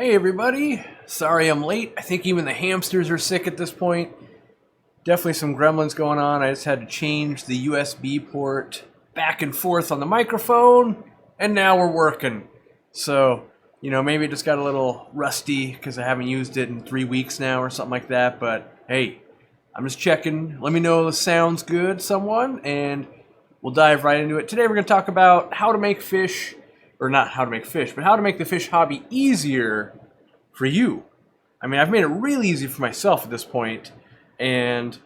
Hey everybody, sorry I'm late. I think even the hamsters are sick at this point. Definitely some gremlins going on. I just had to change the USB port back and forth on the microphone, and now we're working. So, maybe it just got a little rusty because I haven't used it in 3 weeks now or something like that, but hey, I'm just checking. Let me know if the sound's good, someone, and we'll dive right into it. Today we're going to talk about how to make fish, or not how to make fish, but how to make the fish hobby easier for you. I mean, I've made it really easy for myself at this point, and,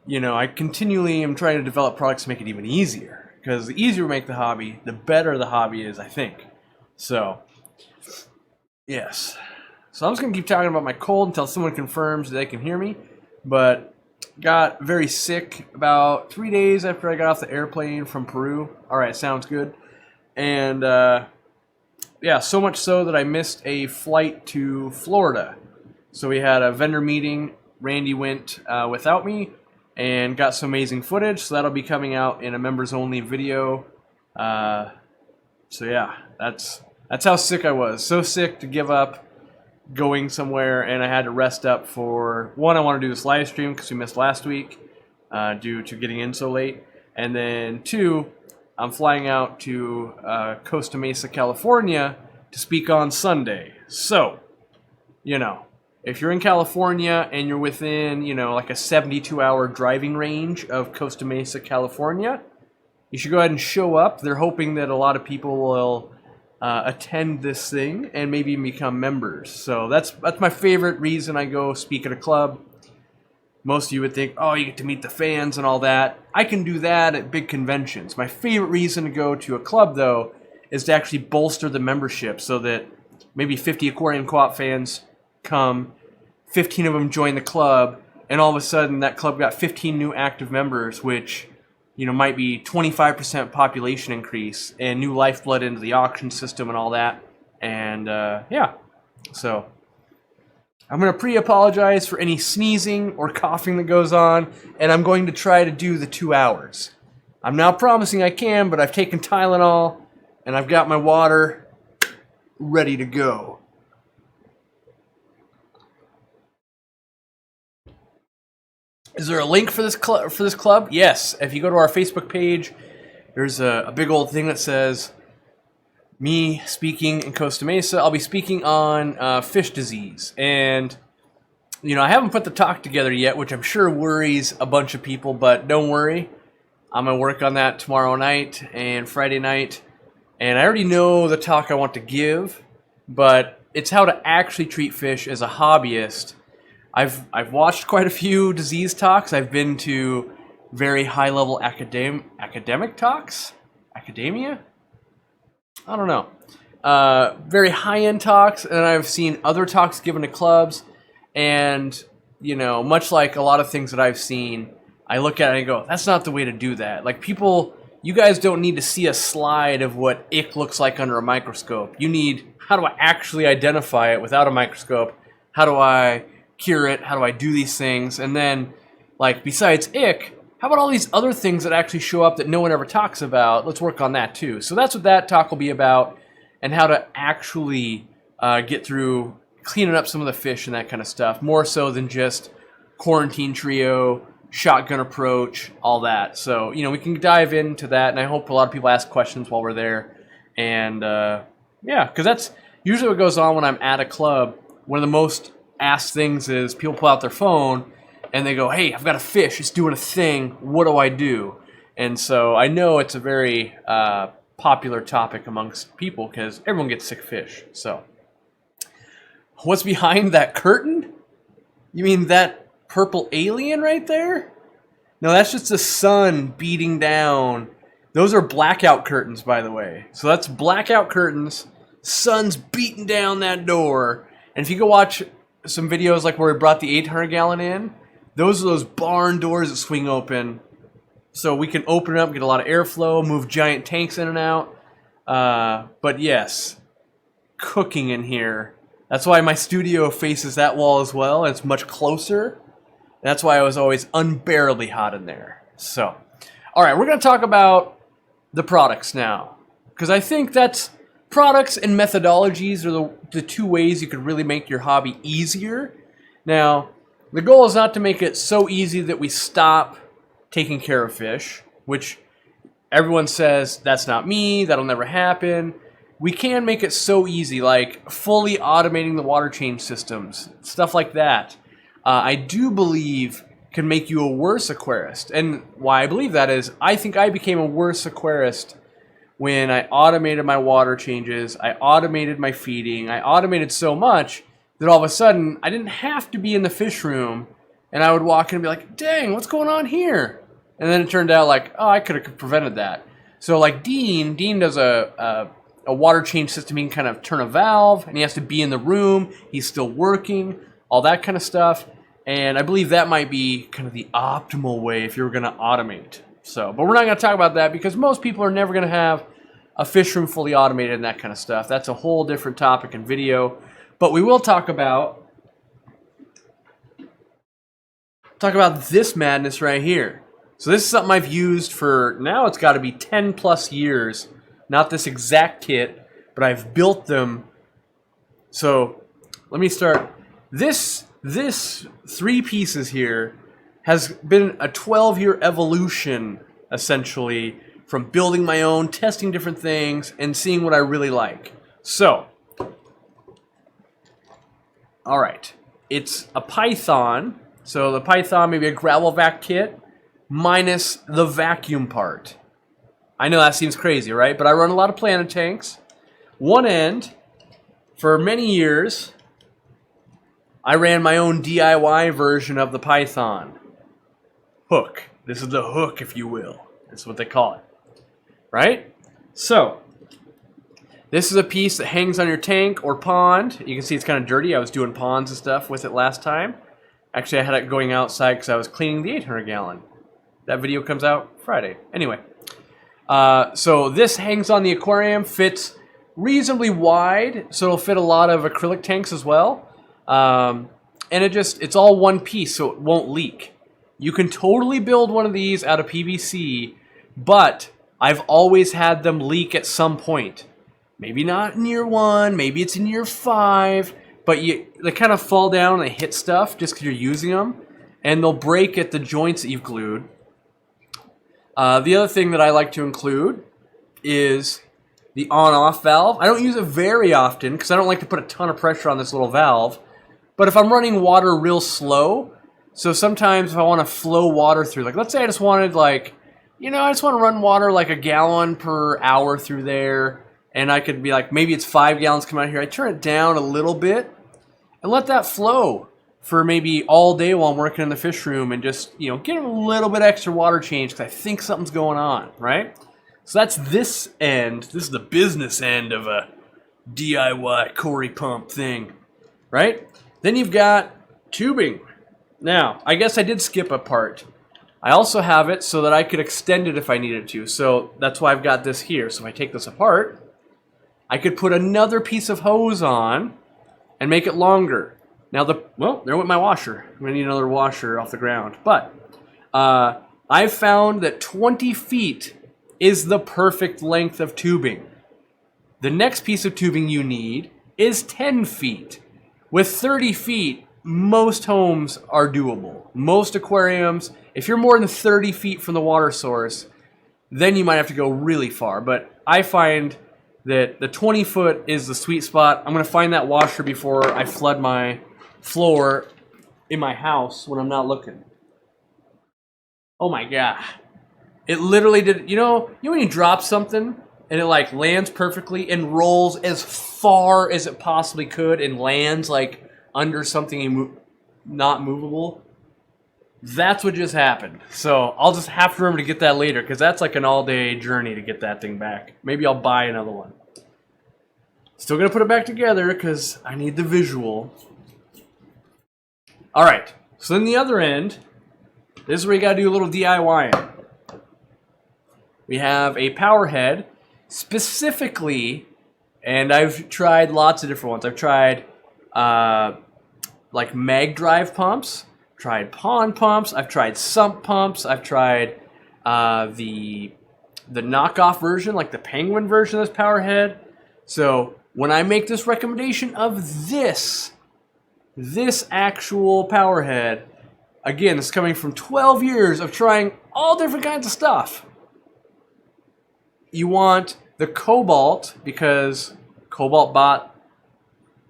I continually am trying to develop products to make it even easier, because the easier we make the hobby, the better the hobby is, I think. So, yes. So I'm just going to keep talking about my cold until someone confirms that they can hear me, but got very sick about 3 days after I got off the airplane from Peru. All right, sounds good. And, yeah, so much so that I missed a flight to Florida. So we had a vendor meeting. Randy went without me and got some amazing footage. So that'll be coming out in a members-only video. So yeah, that's how sick I was. So sick to give up going somewhere, and I had to rest up for, one, I want to do this live stream because we missed last week due to getting in so late. And then two, I'm flying out to Costa Mesa, California to speak on Sunday. So, if you're in California and you're within, like a 72-hour driving range of Costa Mesa, California, you should go ahead and show up. They're hoping that a lot of people will attend this thing and maybe even become members. So that's my favorite reason I go speak at a club. Most of you would think, oh, you get to meet the fans and all that. I can do that at big conventions. My favorite reason to go to a club, though, is to actually bolster the membership so that maybe 50 Aquarium Co-op fans come, 15 of them join the club, and all of a sudden that club got 15 new active members, which, might be 25% population increase and new lifeblood into the auction system and all that. And, yeah, so I'm going to pre-apologize for any sneezing or coughing that goes on, and I'm going to try to do the 2 hours. I'm not promising I can, but I've taken Tylenol, and I've got my water ready to go. Is there a link for this club? Yes. If you go to our Facebook page, there's a big old thing that says me speaking in Costa Mesa. I'll be speaking on fish disease. And, I haven't put the talk together yet, which I'm sure worries a bunch of people, but don't worry. I'm going to work on that tomorrow night and Friday night. And I already know the talk I want to give, but it's how to actually treat fish as a hobbyist. I've watched quite a few disease talks. I've been to very high-level academic talks. Academia? I don't know. Very high-end talks, and I've seen other talks given to clubs. And, much like a lot of things that I've seen, I look at it and go, that's not the way to do that. Like, people, you guys don't need to see a slide of what ick looks like under a microscope. You need, how do I actually identify it without a microscope? How do I cure it? How do I do these things? And then, like, besides ick, how about all these other things that actually show up that no one ever talks about? Let's work on that too. So that's what that talk will be about, and how to actually get through cleaning up some of the fish and that kind of stuff, more so than just quarantine trio, shotgun approach, all that. So, we can dive into that, and I hope a lot of people ask questions while we're there. And, yeah, because that's usually what goes on when I'm at a club. One of the most asked things is people pull out their phone, and they go, hey, I've got a fish. It's doing a thing. What do I do? And so I know it's a very popular topic amongst people because everyone gets sick fish. So what's behind that curtain? You mean that purple alien right there? No, that's just the sun beating down. Those are blackout curtains, by the way. So that's blackout curtains. Sun's beating down that door. And if you go watch some videos like where we brought the 800-gallon in, those are those barn doors that swing open. So we can open it up, get a lot of airflow, move giant tanks in and out. But yes, cooking in here. That's why my studio faces that wall as well. It's much closer. That's why I was always unbearably hot in there. So, all right, we're going to talk about the products now, because I think that's products and methodologies are the two ways you could really make your hobby easier. Now, the goal is not to make it so easy that we stop taking care of fish, which everyone says, that's not me, that'll never happen. We can make it so easy, like fully automating the water change systems, stuff like that. I do believe can make you a worse aquarist. And why I believe that is, I think I became a worse aquarist when I automated my water changes, I automated my feeding, I automated so much that all of a sudden I didn't have to be in the fish room, and I would walk in and be like, dang, what's going on here? And then it turned out like, oh, I could have prevented that. So like Dean does a water change system. He can kind of turn a valve, and he has to be in the room. He's still working, all that kind of stuff. And I believe that might be kind of the optimal way if you were going to automate. So, but we're not going to talk about that because most people are never going to have a fish room fully automated and that kind of stuff. That's a whole different topic and video. But we will talk about this madness right here. So this is something I've used for, now it's got to be 10 plus years. Not this exact kit, but I've built them. So let me start. This 3 pieces here has been a 12-year evolution, essentially, from building my own, testing different things, and seeing what I really like. So, all right, it's a Python. So the Python, maybe a gravel vac kit, minus the vacuum part. I know that seems crazy, right? But I run a lot of planet tanks. One end, for many years, I ran my own DIY version of the Python. Hook. This is the hook, if you will. That's what they call it. Right? So, this is a piece that hangs on your tank or pond. You can see it's kind of dirty. I was doing ponds and stuff with it last time. Actually, I had it going outside because I was cleaning the 800 gallon. That video comes out Friday. Anyway. So this hangs on the aquarium, fits reasonably wide, so it'll fit a lot of acrylic tanks as well. And it's all one piece, so it won't leak. You can totally build one of these out of PVC, but I've always had them leak at some point. Maybe not in year 1, maybe it's in year 5, but they kind of fall down and they hit stuff just because you're using them, and they'll break at the joints that you've glued. The other thing that I like to include is the on-off valve. I don't use it very often because I don't like to put a ton of pressure on this little valve. But if I'm running water real slow, so sometimes if I want to flow water through, like let's say I just wanted I just want to run water like a gallon per hour through there, and I could be like, maybe it's 5 gallons coming out here. I turn it down a little bit and let that flow for maybe all day while I'm working in the fish room and just, get a little bit extra water change because I think something's going on, right? So that's this end. This is the business end of a DIY Cory pump thing, right? Then you've got tubing. Now, I guess I did skip a part. I also have it so that I could extend it if I needed to. So that's why I've got this here. So if I take this apart, I could put another piece of hose on and make it longer. Now, there went my washer. I'm going to need another washer off the ground. But I've found that 20 feet is the perfect length of tubing. The next piece of tubing you need is 10 feet. With 30 feet, most homes are doable. Most aquariums, if you're more than 30 feet from the water source, then you might have to go really far. But I find that the 20 foot is the sweet spot. I'm going to find that washer before I flood my floor in my house when I'm not looking. Oh my god. It literally did, when you drop something and it lands perfectly and rolls as far as it possibly could and lands under something not movable? That's what just happened. So I'll just have to remember to get that later because that's an all-day journey to get that thing back. Maybe I'll buy another one. Still gonna put it back together because I need the visual. All right, so then the other end, this is where you gotta do a little DIYing. We have a power head, specifically, and I've tried lots of different ones. I've tried mag drive pumps, tried pond pumps, I've tried sump pumps, I've tried the knockoff version, like the penguin version of this power head. So when I make this recommendation of this actual power head, again, it's coming from 12 years of trying all different kinds of stuff. You want the Cobalt, because Cobalt bought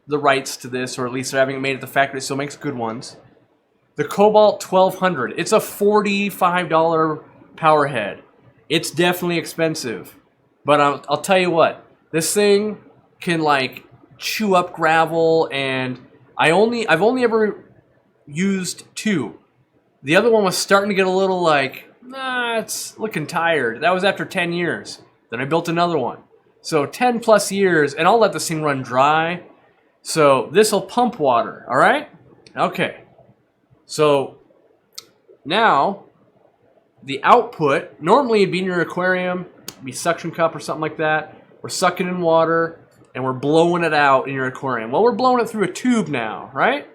the rights to this, or at least they're having it made at the factory, it still makes good ones. The Cobalt 1200, it's a $45 power head. It's definitely expensive, but I'll tell you what, this thing can like chew up gravel, and I've only ever used 2. The other one was starting to get a little like, nah, it's looking tired. That was after 10 years. Then I built another one. So 10 plus years, and I'll let this thing run dry. So this will pump water, all right? Okay. So now the output, normally it'd be in your aquarium, it'd be suction cup or something like that. We're sucking in water and we're blowing it out in your aquarium. Well, we're blowing it through a tube now, right?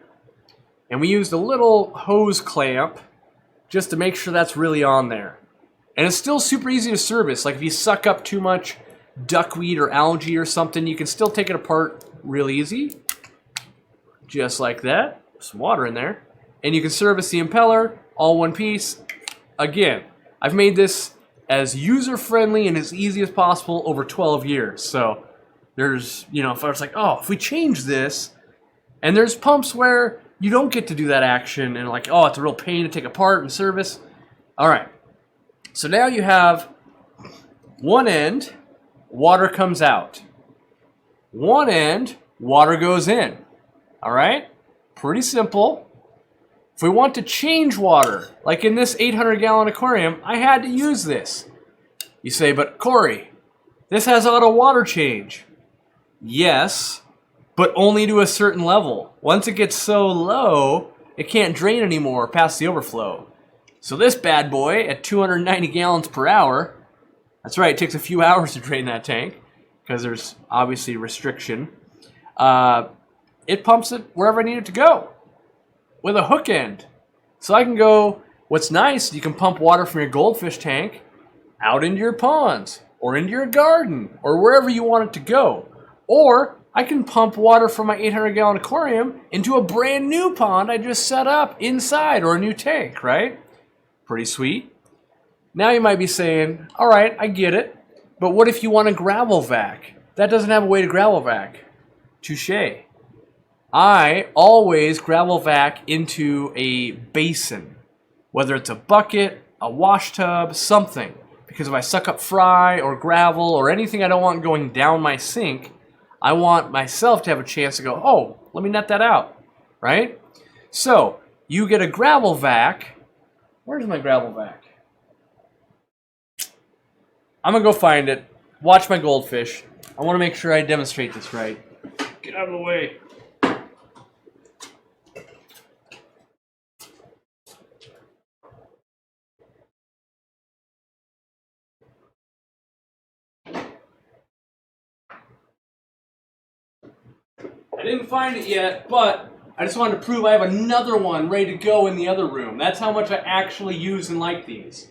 And we used a little hose clamp just to make sure that's really on there. And it's still super easy to service. Like if you suck up too much duckweed or algae or something, you can still take it apart real easy. Just like that. Some water in there. And you can service the impeller, all one piece. Again, I've made this as user-friendly and as easy as possible over 12 years. So there's, you know, if I was like, oh, if we change this, and there's pumps where you don't get to do that action, and like, oh, it's a real pain to take apart and service. All right. So now you have one end, water comes out. One end, water goes in. All right? Pretty simple. If we want to change water, like in this 800-gallon aquarium, I had to use this. You say, but Corey, this has auto water change. Yes, but only to a certain level. Once it gets so low, it can't drain anymore past the overflow. So this bad boy at 290 gallons per hour, that's right, it takes a few hours to drain that tank because there's obviously restriction. It pumps it wherever I need it to go with a hook end. So I can go, what's nice, you can pump water from your goldfish tank out into your ponds or into your garden or wherever you want it to go. Or I can pump water from my 800-gallon aquarium into a brand new pond I just set up inside, or a new tank, right? Pretty sweet. Now you might be saying, all right, I get it, but what if you want a gravel vac? That doesn't have a way to gravel vac. Touché. I always gravel vac into a basin, whether it's a bucket, a wash tub, something. Because if I suck up fry or gravel or anything I don't want going down my sink, I want myself to have a chance to go, oh, let me net that out, right? So you get a gravel vac. Where's my gravel vac? I'm going to go find it, watch my goldfish. I want to make sure I demonstrate this right. Get out of the way. I didn't find it yet, but I just wanted to prove I have another one ready to go in the other room. That's how much I actually use and like these.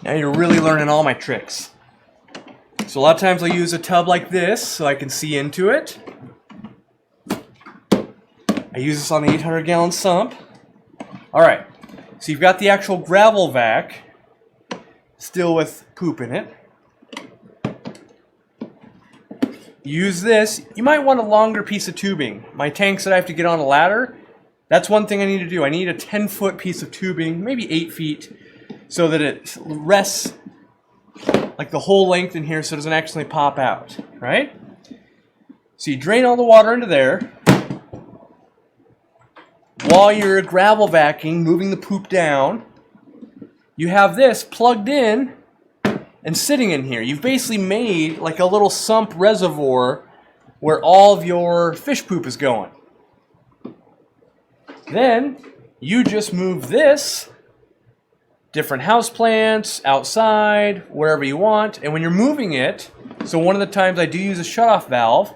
Now you're really learning all my tricks. So a lot of times I'll use a tub like this so I can see into it. I use this on the 800-gallon sump. Alright, so you've got the actual gravel vac, still with poop in it. Use this. You might want a longer piece of tubing. My tanks that I have to get on a ladder, that's one thing I need to do. I need a 10-foot piece of tubing, maybe 8 feet, so that it rests like the whole length in here so it doesn't actually pop out, right? So you drain all the water into there. while you're gravel vacuuming, moving the poop down, you have this plugged in and sitting in here. You've basically made like a little sump reservoir where all of your fish poop is going. Then you just move this, different houseplants, outside, wherever you want, and when you're moving it, so one of the times I do use a shutoff valve,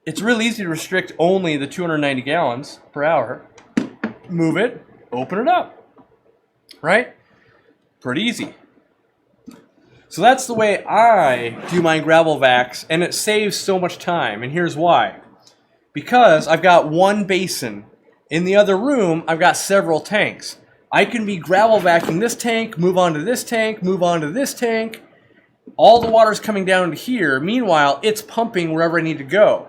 it's really easy to restrict only the 290 gallons per hour. Move it, open it up, right? Pretty easy. So that's the way I do my gravel vacs, and it saves so much time, and here's why. Because I've got one basin. In the other room, I've got several tanks. I can be gravel vacuuming this tank, move on to this tank, move on to this tank. All the water's coming down to here. Meanwhile, it's pumping wherever I need to go.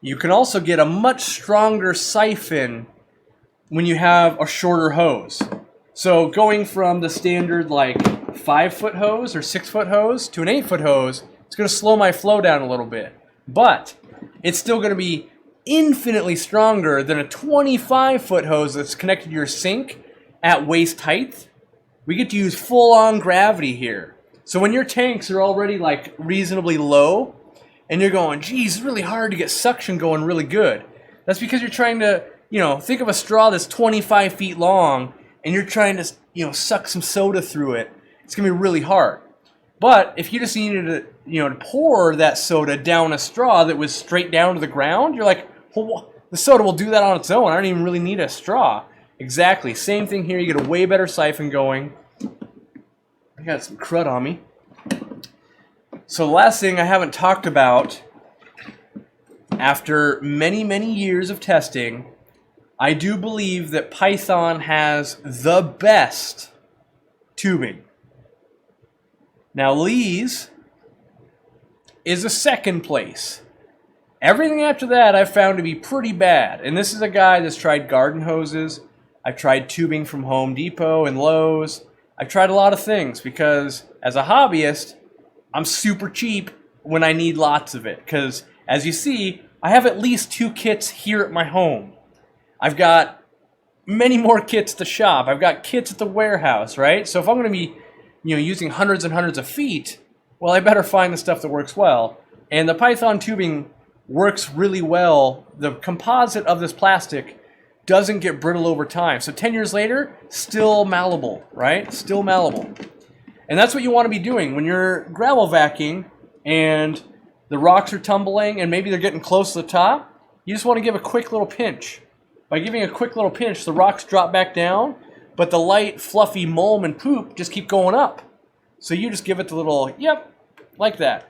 You can also get a much stronger siphon when you have a shorter hose. So going from the standard like 5-foot hose or 6-foot hose to an 8-foot hose, it's going to slow my flow down a little bit. But it's still going to be infinitely stronger than a 25-foot hose that's connected to your sink at waist height. We get to use full-on gravity here. So when your tanks are already like reasonably low and you're going, geez, it's really hard to get suction going really good. That's because you're trying to, think of a straw that's 25 feet long and you're trying to, suck some soda through it. It's going to be really hard. But if you just needed to, to pour that soda down a straw that was straight down to the ground, you're like, well, the soda will do that on its own. I don't even really need a straw. Exactly. Same thing here. You get a way better siphon going. I got some crud on me. So the last thing I haven't talked about, after many, many years of testing, I do believe that Python has the best tubing. Now Lee's is a second place. Everything after that I've found to be pretty bad. And this is a guy that's tried garden hoses. I've tried tubing from Home Depot and Lowe's. I've tried a lot of things because as a hobbyist, I'm super cheap when I need lots of it. Because as you see, I have at least 2 kits here at my home. I've got many more kits to shop. I've got kits at the warehouse, right? So if I'm going to be using hundreds and hundreds of feet, well, I better find the stuff that works well. And the Python tubing works really well. The composite of this plastic doesn't get brittle over time. So 10 years later, still malleable, right? Still malleable. And that's what you want to be doing when you're gravel vacuuming and the rocks are tumbling and maybe they're getting close to the top. You just want to give a quick little pinch. By giving a quick little pinch, the rocks drop back down, but the light, fluffy mulm and poop just keep going up. So you just give it the little, yep, like that.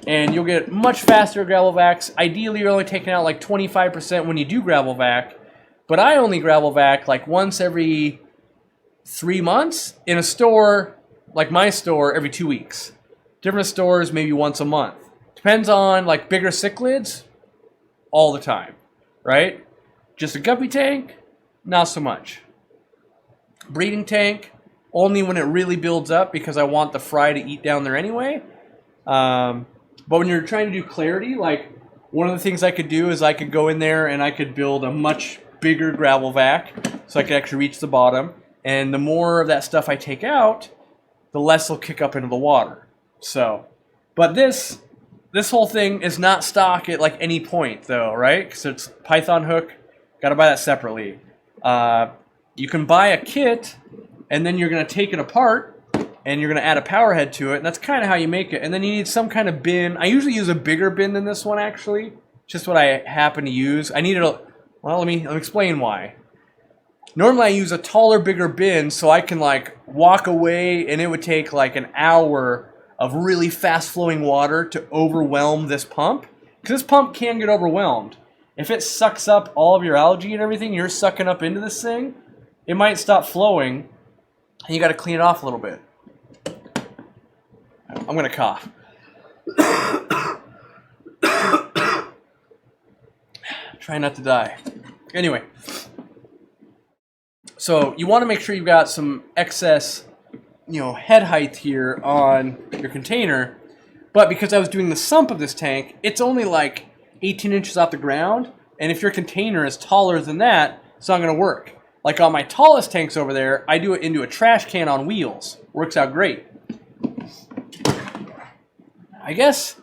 And you'll get much faster gravel vacs. Ideally, you're only taking out like 25% when you do gravel vac. But I only gravel vac like once every 3 months. In a store, like my store, every 2 weeks. Different stores, maybe once a month. Depends on like bigger cichlids, all the time, right? Just a guppy tank, not so much. Breeding tank, only when it really builds up because I want the fry to eat down there anyway. But when you're trying to do clarity, like one of the things I could do is I could go in there and I could build a much bigger gravel vac so I could actually reach the bottom. And the more of that stuff I take out, the less it'll kick up into the water. So, but this whole thing is not stock at like any point though, right? Because it's Python hook. Got to buy that separately. You can buy a kit, and then you're going to take it apart, and you're going to add a power head to it, and that's kind of how you make it. And then you need some kind of bin. I usually use a bigger bin than this one, actually. Just what I happen to use. I needed a... Well, let me explain why. Normally, I use a taller, bigger bin, so I can, like, walk away, and it would take, like, an hour of really fast-flowing water to overwhelm this pump. Because this pump can get overwhelmed. If it sucks up all of your algae and everything you're sucking up into this thing, it might stop flowing, and you got to clean it off a little bit. I'm going to cough. Try not to die. Anyway, so you want to make sure you've got some excess, head height here on your container, but because I was doing the sump of this tank, it's only like 18 inches off the ground. And if your container is taller than that, it's not going to work. Like on my tallest tanks over there, I do it into a trash can on wheels. Works out great. I guess,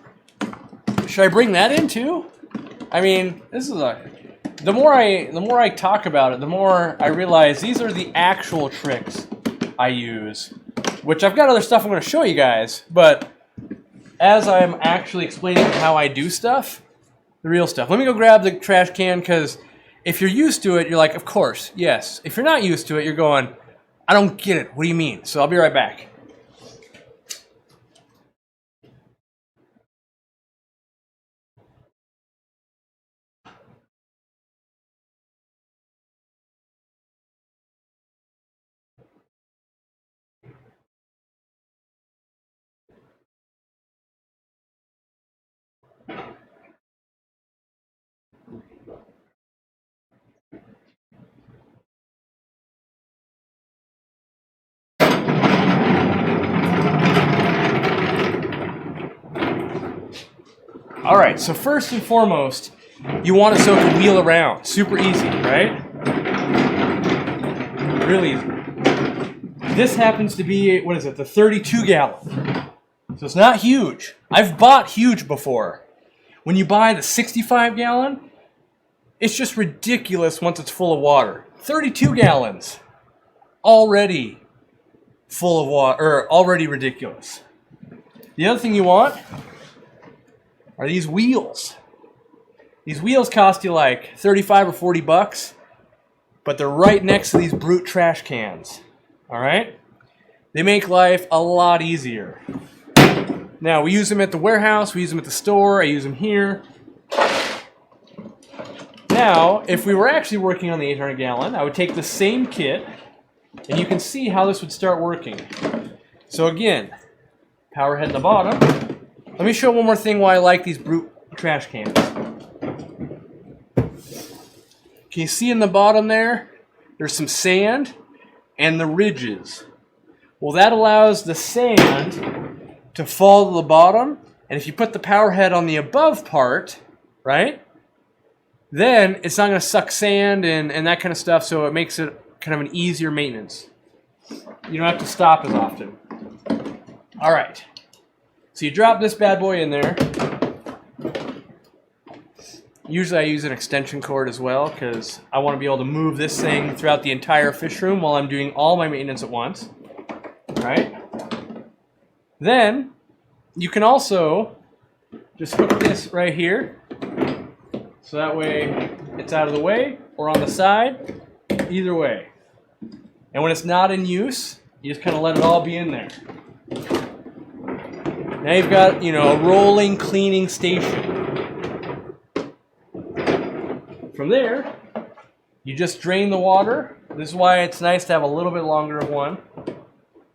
should I bring that in too? I mean, this is the more I talk about it, the more I realize these are the actual tricks I use. Which I've got other stuff I'm going to show you guys, but as I'm actually explaining how I do stuff, the real stuff. Let me go grab the trash can, because if you're used to it, you're like, of course, yes. If you're not used to it, you're going, I don't get it. What do you mean? So I'll be right back. All right, so first and foremost, you want it so it can wheel around. Super easy, right? Really easy. This happens to be, what is it, the 32 gallon. So it's not huge. I've bought huge before. When you buy the 65 gallon, it's just ridiculous once it's full of water. 32 gallons, already full of water, or already ridiculous. The other thing you want are these wheels. These wheels cost you like 35 or 40 bucks, but they're right next to these brute trash cans. All right? They make life a lot easier. Now, we use them at the warehouse, we use them at the store, I use them here. Now, if we were actually working on the 800 gallon, I would take the same kit, and you can see how this would start working. So again, power head in the bottom. Let me show one more thing why I like these brute trash cans. Can you see in the bottom there? There's some sand and the ridges. Well, that allows the sand to fall to the bottom, and if you put the power head on the above part, right, then it's not going to suck sand and that kind of stuff, so it makes it kind of an easier maintenance. You don't have to stop as often. All right. So you drop this bad boy in there. Usually I use an extension cord as well, because I want to be able to move this thing throughout the entire fish room while I'm doing all my maintenance at once. All right. Then you can also just hook this right here, so that way it's out of the way or on the side, either way. And when it's not in use, you just kind of let it all be in there. Now you've got, you know, a rolling cleaning station. From there, you just drain the water. This is why it's nice to have a little bit longer of one.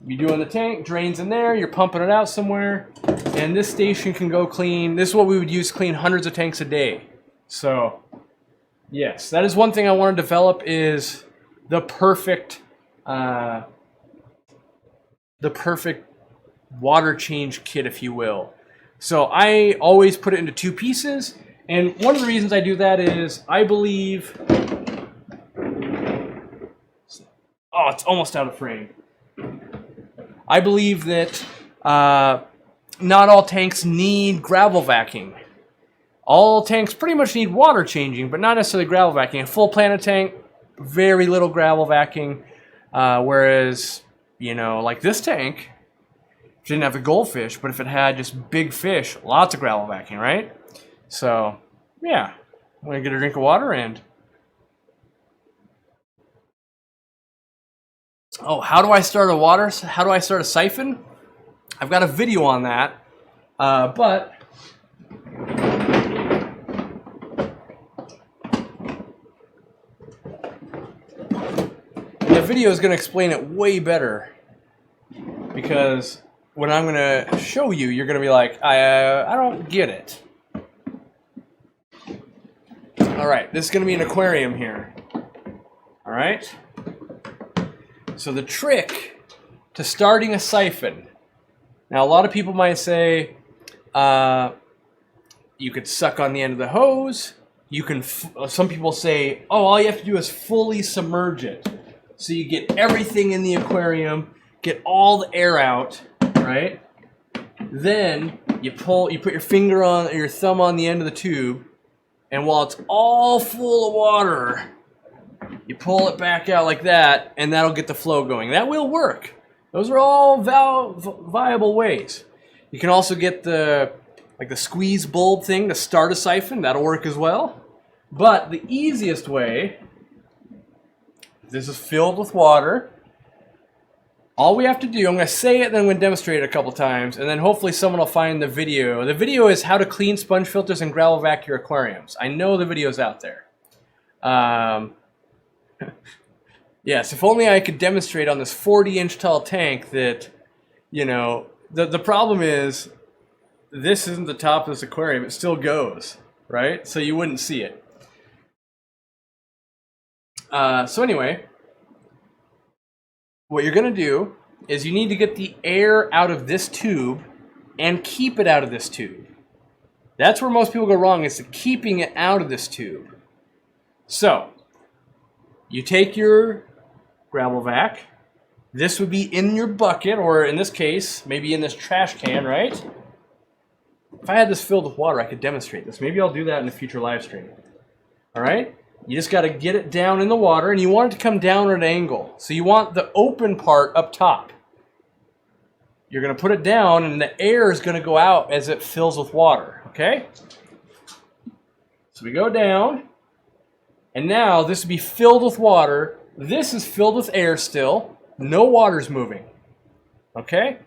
You do in the tank, drains in there, you're pumping it out somewhere, and this station can go clean. This is what we would use to clean hundreds of tanks a day. So, yes, that is one thing I want to develop, is the perfect water change kit, if you will. So I always put it into two pieces, and one of the reasons I do that is I believe... Oh, it's almost out of frame. I believe that not all tanks need gravel vacuuming. All tanks pretty much need water changing, but not necessarily gravel vacuuming. A full planet tank, very little gravel vacuuming, whereas, you know, like this tank, didn't have the goldfish, but if it had just big fish, lots of gravel vacuuming, right? So, yeah, I'm gonna get a drink of water and... Oh, how do I start a siphon? I've got a video on that, but the video is going to explain it way better, because when I'm going to show you, you're going to be like, I don't get it. All right, this is going to be an aquarium here. All right. So the trick to starting a siphon. Now, a lot of people might say you could suck on the end of the hose, you can, some people say, oh, all you have to do is fully submerge it. So you get everything in the aquarium, get all the air out, right? Then you put your finger on, or your thumb on the end of the tube, and while it's all full of water, you pull it back out like that, and that'll get the flow going. That will work. Those are all viable ways. You can also get the squeeze bulb thing to start a siphon. That'll work as well. But the easiest way, this is filled with water. All we have to do, I'm going to say it, then I'm going to demonstrate it a couple times, and then hopefully someone will find the video. The video is how to clean sponge filters and gravel vac your aquariums. I know the video's out there. Yes, if only I could demonstrate on this 40-inch tall tank that, you know, the problem is this isn't the top of this aquarium. It still goes, right? So you wouldn't see it. So anyway, what you're going to do is you need to get the air out of this tube and keep it out of this tube. That's where most people go wrong, is keeping it out of this tube. So, you take your gravel vac. This would be in your bucket, or in this case, maybe in this trash can, right? If I had this filled with water, I could demonstrate this. Maybe I'll do that in a future live stream. All right? You just got to get it down in the water, and you want it to come down at an angle. So you want the open part up top. You're going to put it down, and the air is going to go out as it fills with water, okay? So we go down, and now this would be filled with water. This is filled with air still. No water's moving, okay?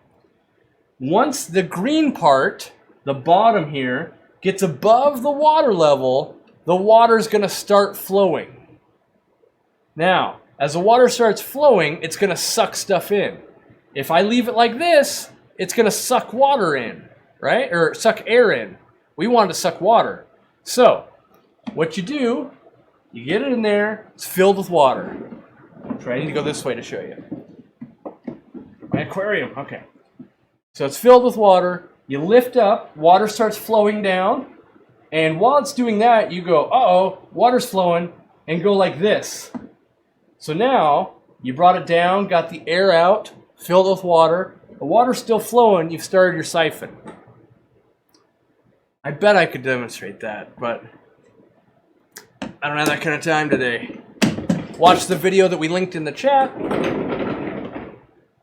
Once the green part, the bottom here, gets above the water level, the water's going to start flowing. Now, as the water starts flowing, it's going to suck stuff in. If I leave it like this, it's going to suck water in, right? Or suck air in. We want it to suck water. So, what you do, you get it in there, it's filled with water. I need to go this way to show you. My aquarium, okay. So it's filled with water, you lift up, water starts flowing down, and while it's doing that, you go, uh-oh, water's flowing, and go like this. So now, you brought it down, got the air out, filled with water, the water's still flowing, you've started your siphon. I bet I could demonstrate that, but I don't have that kind of time today. Watch the video that we linked in the chat,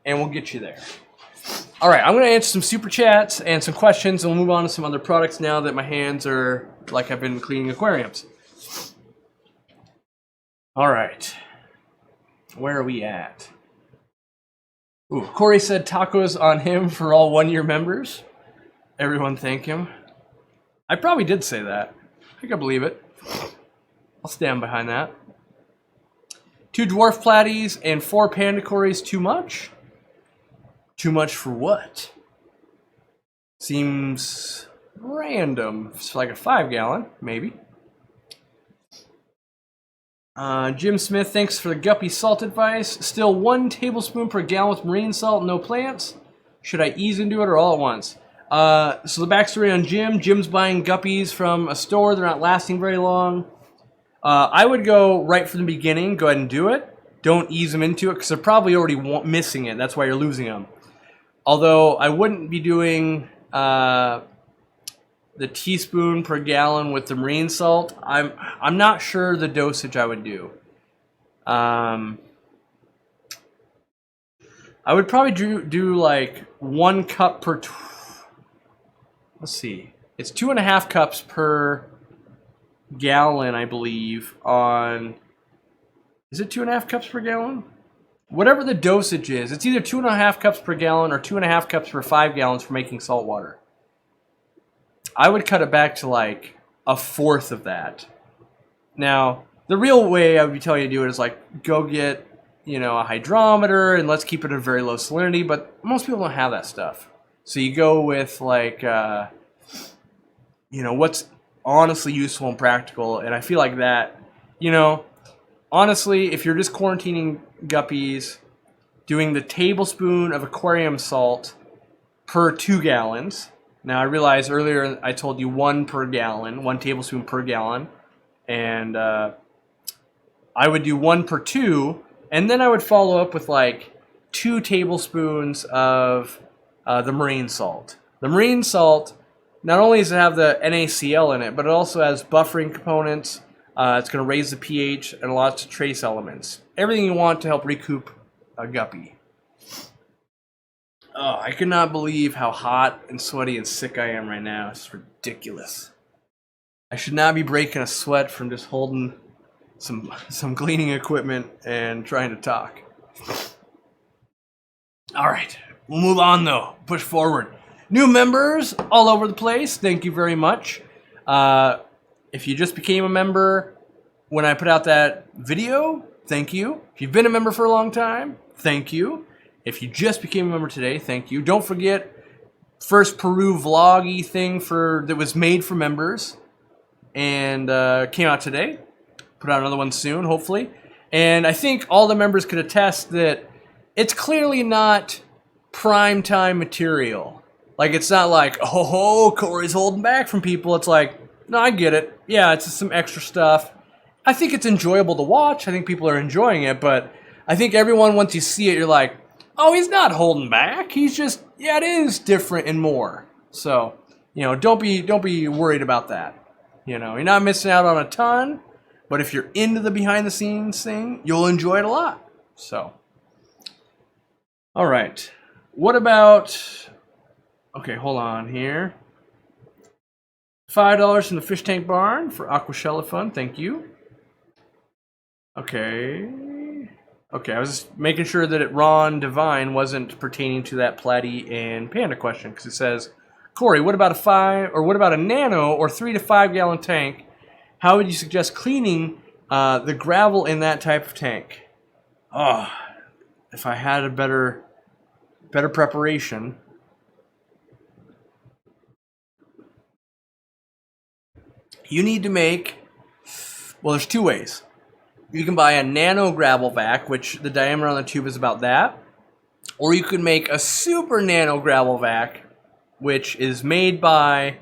and we'll get you there. All right, I'm going to answer some super chats and some questions, and we'll move on to some other products now that my hands are like I've been cleaning aquariums. All right, where are we at? Ooh, Corey said tacos on him for all one-year members. Everyone thank him. I probably did say that. I think I believe it. I'll stand behind that. 2 dwarf platies and 4 panda cories too much? Too much for what? Seems random. It's like a 5-gallon, maybe. Jim Smith, thanks for the guppy salt advice. Still 1 tablespoon per gallon with marine salt, no plants. Should I ease into it or all at once? So the backstory on Jim. Jim's buying guppies from a store. They're not lasting very long. I would go right from the beginning. Go ahead and do it. Don't ease them into it because they're probably already missing it. That's why you're losing them. Although I wouldn't be doing the teaspoon per gallon with the marine salt. I'm not sure the dosage I would do. I would probably do like 1 cup per. Let's see. It's 2.5 cups per gallon, I believe. Is it 2.5 cups per gallon? Whatever the dosage is, it's either 2.5 cups per gallon or 2.5 cups per 5 gallons for making salt water. I would cut it back to like 1/4 of that. Now, the real way I would be telling you to do it is like go get, a hydrometer and let's keep it at a very low salinity, but most people don't have that stuff. So you go with like, what's honestly useful and practical, and I feel like that, honestly, if you're just quarantining guppies, doing the tablespoon of aquarium salt per 2 gallons. Now, I realized earlier I told you 1 per gallon, 1 tablespoon per gallon. And I would do 1 per 2, and then I would follow up with like 2 tablespoons of the marine salt. The marine salt, not only does it have the NaCl in it, but it also has buffering components. It's going to raise the pH and lots of trace elements. Everything you want to help recoup a guppy. Oh, I cannot believe how hot and sweaty and sick I am right now. It's ridiculous. I should not be breaking a sweat from just holding some cleaning equipment and trying to talk. All right, we'll move on though. Push forward. New members all over the place. Thank you very much. If you just became a member when I put out that video, thank you. If you've been a member for a long time, thank you. If you just became a member today, thank you. Don't forget, first Peru vloggy thing that was made for members and came out today. Put out another one soon, hopefully. And I think all the members could attest that it's clearly not prime time material. Like, it's not like, oh, Corey's holding back from people. It's like, no, I get it. Yeah, it's just some extra stuff. I think it's enjoyable to watch. I think people are enjoying it, but I think everyone, once you see it, you're like, oh, he's not holding back. He's just, yeah, it is different and more. So, you know, don't be worried about that. You know, you're not missing out on a ton, but if you're into the behind the scenes thing, you'll enjoy it a lot. So, all right. What about, okay, hold on here. $5 from the Fish Tank Barn for Aquashella Fun. Thank you. Okay, I was just making sure that Ron Divine wasn't pertaining to that Platy and Panda question, because it says, Corey, what about a nano or 3 to 5 gallon tank? How would you suggest cleaning the gravel in that type of tank? Oh, if I had a better preparation. You need to make, well, there's 2 ways. You can buy a nano gravel vac, which the diameter on the tube is about that. Or you can make a super nano gravel vac, which is made by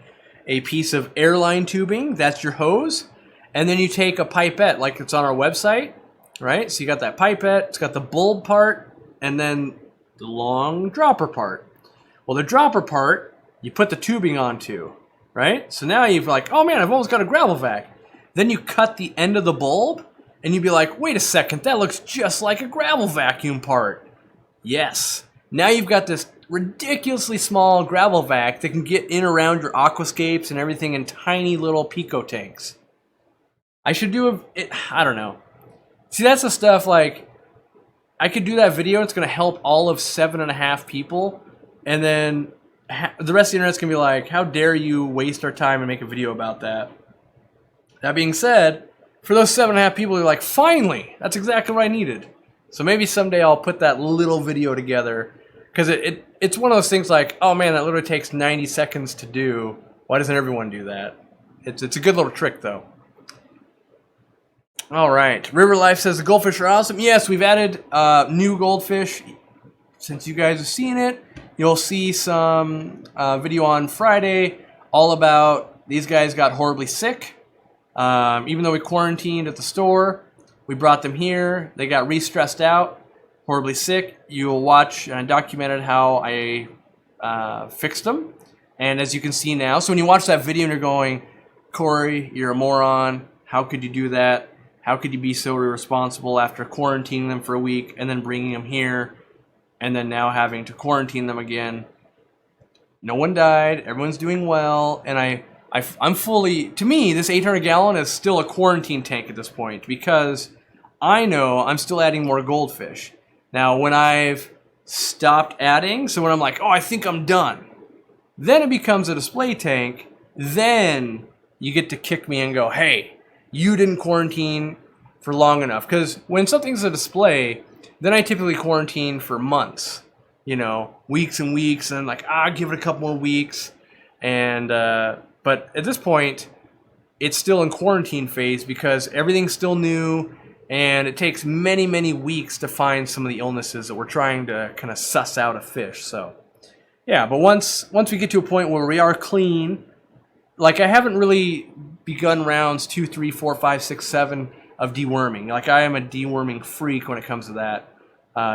a piece of airline tubing. That's your hose. And then you take a pipette, like it's on our website, right? So you got that pipette, it's got the bulb part, and then the long dropper part. Well, the dropper part, you put the tubing onto, right? So now you've like, oh man, I've almost got a gravel vac. Then you cut the end of the bulb, and you'd be like, wait a second, that looks just like a gravel vacuum part. Yes. Now you've got this ridiculously small gravel vac that can get in around your aquascapes and everything in tiny little pico tanks. I should do I don't know. See, that's the stuff, like, I could do that video, it's going to help all of 7.5 people, and then the rest of the internet's going to be like, how dare you waste our time and make a video about that? That being said, for those 7.5 people, you're like, finally, that's exactly what I needed. So maybe someday I'll put that little video together, because it's one of those things like, oh man, that literally takes 90 seconds to do. Why doesn't everyone do that? It's a good little trick, though. All right, River Life says the goldfish are awesome. Yes, we've added new goldfish. Since you guys have seen it, you'll see some video on Friday all about these guys got horribly sick. Even though we quarantined at the store, we brought them here. They got re-stressed out, horribly sick. You'll watch, and I documented how I fixed them. And as you can see now, so when you watch that video and you're going, Corey, you're a moron. How could you do that? How could you be so irresponsible after quarantining them for a week and then bringing them here and then now having to quarantine them again? No one died. Everyone's doing well. And I'm fully, to me, this 800 gallon is still a quarantine tank at this point because I know I'm still adding more goldfish. Now, when I've stopped adding, so when I'm like, oh, I think I'm done, then it becomes a display tank. Then you get to kick me and go, hey, you didn't quarantine for long enough. Because when something's a display, then I typically quarantine for months, you know, weeks and weeks, and like, give it a couple more weeks. And, but at this point, it's still in quarantine phase because everything's still new, and it takes many, many weeks to find some of the illnesses that we're trying to kind of suss out of fish. So, yeah, but once we get to a point where we are clean, like I haven't really begun rounds 2, 3, 4, 5, 6, 7 of deworming. Like, I am a deworming freak when it comes to that,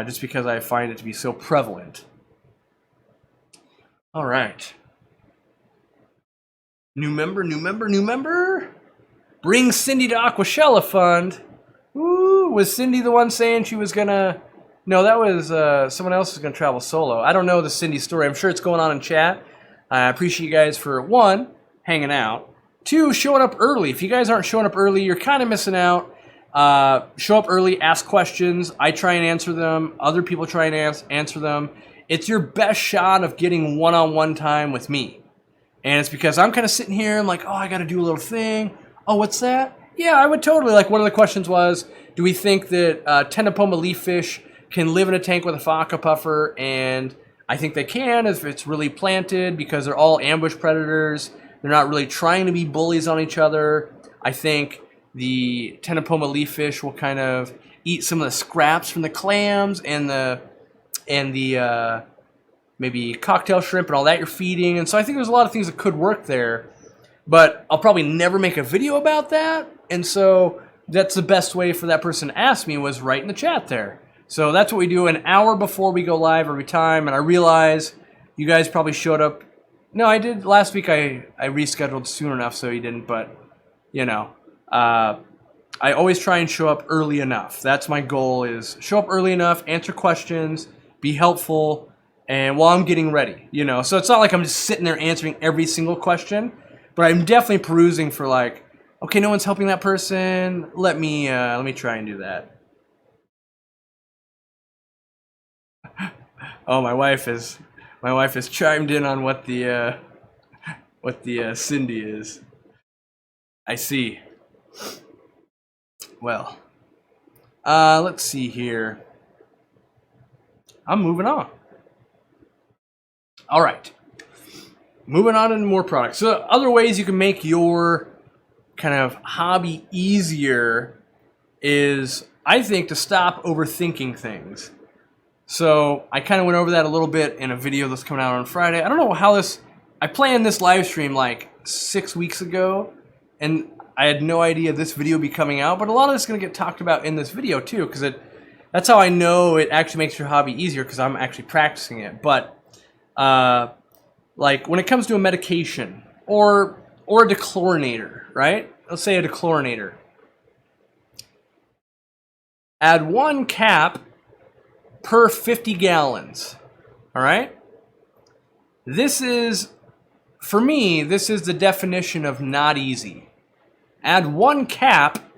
just because I find it to be so prevalent. All right. New member, new member, new member. Bring Cindy to Aquashella Fund. Ooh, was Cindy the one saying she was gonna... No, that was someone else who's gonna travel solo. I don't know the Cindy story. I'm sure it's going on in chat. I appreciate you guys for, 1, hanging out. 2, showing up early. If you guys aren't showing up early, you're kind of missing out. Show up early, ask questions. I try and answer them. Other people try and answer them. It's your best shot of getting one-on-one time with me. And it's because I'm kind of sitting here, I'm like, oh, I got to do a little thing. Oh, what's that? Yeah, I would totally. Like, one of the questions was, do we think that Tenopoma leaffish can live in a tank with a Aqua puffer? And I think they can if it's really planted, because they're all ambush predators. They're not really trying to be bullies on each other. I think the Tenopoma leaffish will kind of eat some of the scraps from the clams and the maybe cocktail shrimp and all that you're feeding. And so I think there's a lot of things that could work there. But I'll probably never make a video about that. And so that's the best way for that person to ask me, was right in the chat there. So that's what we do an hour before we go live every time. And I realize you guys probably showed up. No, I did. Last week I rescheduled soon enough so you didn't. But, you know, I always try and show up early enough. That's my goal, is show up early enough, answer questions, be helpful, and while I'm getting ready, you know. So it's not like I'm just sitting there answering every single question, but I'm definitely perusing for, like, okay, no one's helping that person. Let me try and do that. Oh, my wife has chimed in on what the Cindy is. I see. Well, let's see here. I'm moving on. All right. Moving on into more products. So other ways you can make your kind of hobby easier is, I think, to stop overthinking things. So I kind of went over that a little bit in a video that's coming out on Friday. I don't know how this... I planned this live stream like 6 weeks ago, and I had no idea this video would be coming out, but a lot of this is going to get talked about in this video too, because that's how I know it actually makes your hobby easier, because I'm actually practicing it. But like when it comes to a medication or a dechlorinator, right? Let's say a dechlorinator. Add 1 cap per 50 gallons. All right? This is, for me, this is the definition of not easy. Add 1 cap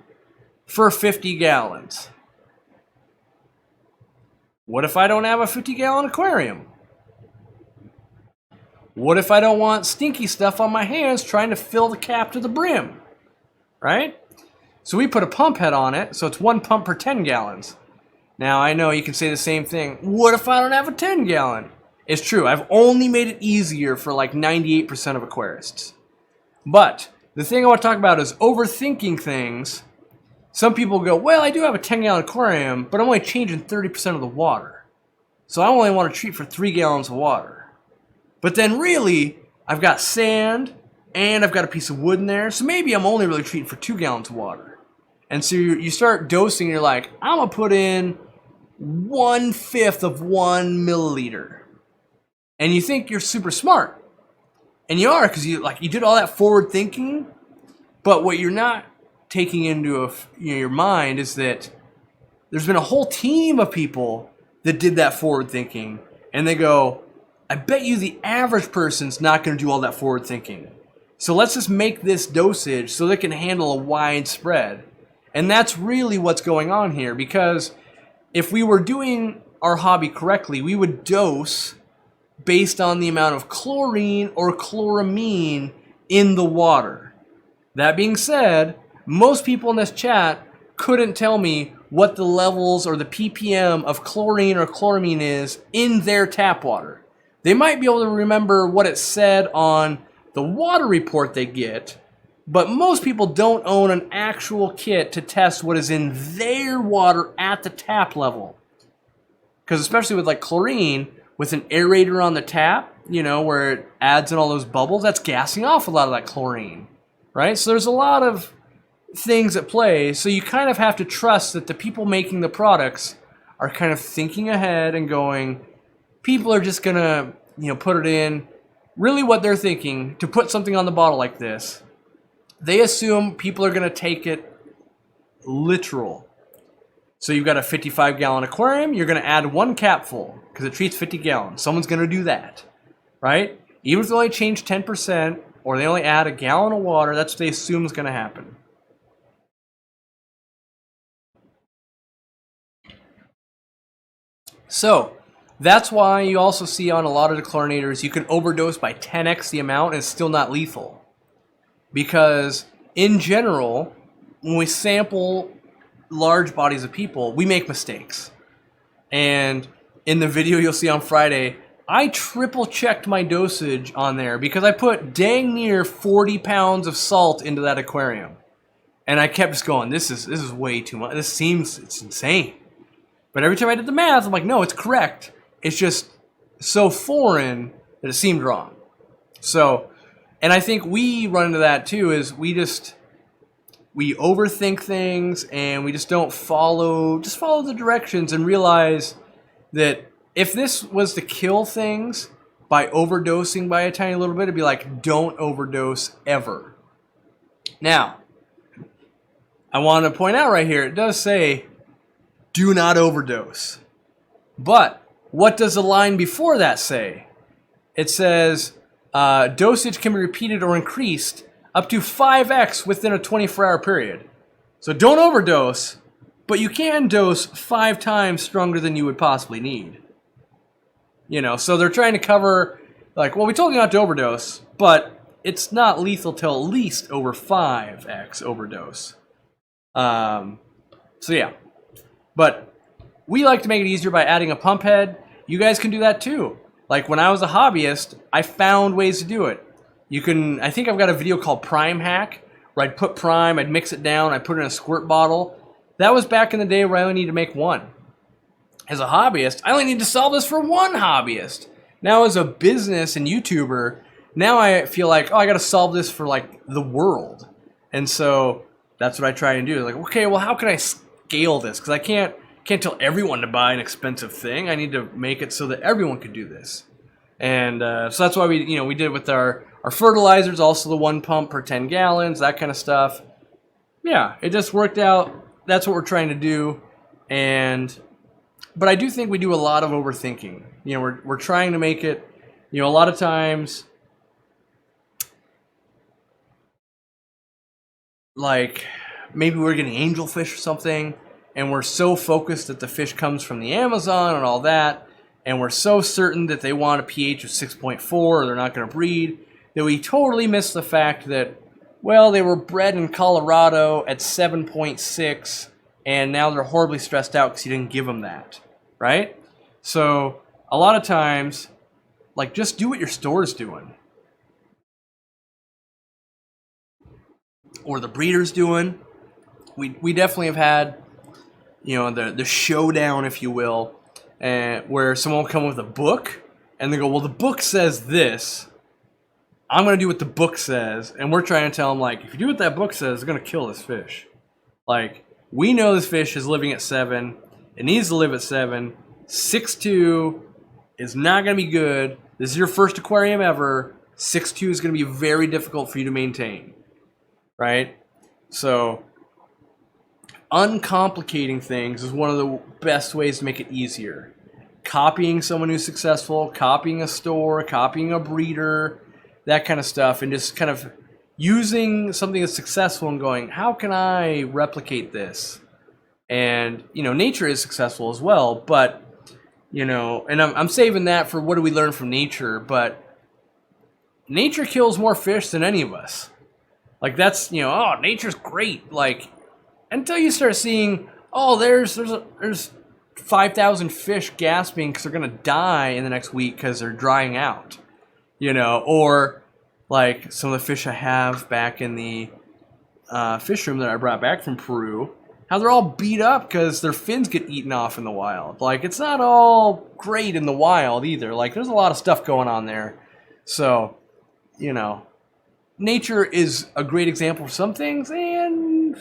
for 50 gallons. What if I don't have a 50-gallon aquarium? What if I don't want stinky stuff on my hands trying to fill the cap to the brim? Right? So we put a pump head on it, so it's 1 pump per 10 gallons. Now, I know you can say the same thing. What if I don't have a 10-gallon? It's true. I've only made it easier for like 98% of aquarists. But the thing I want to talk about is overthinking things. Some people go, well, I do have a 10-gallon aquarium, but I'm only changing 30% of the water. So I only want to treat for 3 gallons of water. But then really, I've got sand, and I've got a piece of wood in there, so maybe I'm only really treating for 2 gallons of water. And so you start dosing, and you're like, I'm going to put in 1/5 of 1 milliliter. And you think you're super smart. And you are, because you did all that forward thinking, but what you're not taking into your mind is that there's been a whole team of people that did that forward thinking, and they go, I bet you the average person's not going to do all that forward thinking. So let's just make this dosage so they can handle a wide spread. And that's really what's going on here, because if we were doing our hobby correctly, we would dose based on the amount of chlorine or chloramine in the water. That being said, most people in this chat couldn't tell me what the levels or the ppm of chlorine or chloramine is in their tap water. They might be able to remember what it said on the water report they get, but most people don't own an actual kit to test what is in their water at the tap level. Because especially with like chlorine, with an aerator on the tap, you know, where it adds in all those bubbles, that's gassing off a lot of that chlorine, right? So there's a lot of things at play. So you kind of have to trust that the people making the products are kind of thinking ahead and going, people are just gonna, put it in. Really what they're thinking, to put something on the bottle like this, they assume people are gonna take it literal. So you've got a 55-gallon aquarium, you're gonna add 1 capful, because it treats 50 gallons. Someone's gonna do that, right? Even if they only change 10%, or they only add a gallon of water, that's what they assume is gonna happen. So, that's why you also see on a lot of the chlorinators, you can overdose by 10x the amount and it's still not lethal. Because, in general, when we sample large bodies of people, we make mistakes. And in the video you'll see on Friday, I triple checked my dosage on there because I put dang near 40 pounds of salt into that aquarium. And I kept just going, this is way too much. It's insane. But every time I did the math, I'm like, no, it's correct. It's just so foreign that it seemed wrong. So, and I think we run into that too, is we overthink things and we just don't follow the directions and realize that if this was to kill things by overdosing by a tiny little bit, it'd be like, don't overdose ever. Now, I want to point out right here, it does say, do not overdose. But what does the line before that say? It says, dosage can be repeated or increased up to 5x within a 24-hour period. So don't overdose, but you can dose 5 times stronger than you would possibly need. So they're trying to cover, like, well, we told you not to overdose, but it's not lethal till at least over 5x overdose. So yeah. But we like to make it easier by adding a pump head. You guys can do that too. Like when I was a hobbyist, I found ways to do it. I think I've got a video called Prime Hack, where I'd put prime, I'd mix it down, I'd put it in a squirt bottle. That was back in the day where I only needed to make 1. As a hobbyist, I only need to solve this for 1 hobbyist. Now as a business and YouTuber, now I feel like, I gotta solve this for like the world. And so that's what I try and do. Like, okay, well, how can I scale this? Because I can't tell everyone to buy an expensive thing. I need to make it so that everyone could do this. And so that's why we did it with our fertilizers, also the 1 pump per 10 gallons, that kind of stuff. Yeah, it just worked out. That's what we're trying to do. But I do think we do a lot of overthinking. We're trying to make it, a lot of times, like maybe we're getting angelfish or something, and we're so focused that the fish comes from the Amazon and all that, and we're so certain that they want a pH of 6.4 or they're not going to breed, that we totally miss the fact that, well, they were bred in Colorado at 7.6, and now they're horribly stressed out because you didn't give them that, right? So a lot of times, like, just do what your store is doing. Or the breeder's doing. We definitely have had, the showdown, if you will, where someone will come with a book, and they go, well, the book says this. I'm going to do what the book says. And we're trying to tell them, like, if you do what that book says, it's going to kill this fish. Like, we know this fish is living at 7. It needs to live at 7. 6.2 is not going to be good. This is your first aquarium ever. 6.2 is going to be very difficult for you to maintain. Right? So, uncomplicating things is one of the best ways to make it easier. Copying someone who's successful, copying a store, copying a breeder, that kind of stuff, and just kind of using something that's successful and going, how can I replicate this? And, nature is successful as well, but, and I'm saving that for what do we learn from nature, but nature kills more fish than any of us. Like, that's, nature's great. Like, until you start seeing, there's 5,000 fish gasping because they're going to die in the next week because they're drying out. Or like some of the fish I have back in the fish room that I brought back from Peru, how they're all beat up because their fins get eaten off in the wild. Like, it's not all great in the wild either. Like, there's a lot of stuff going on there. So, nature is a great example of some things and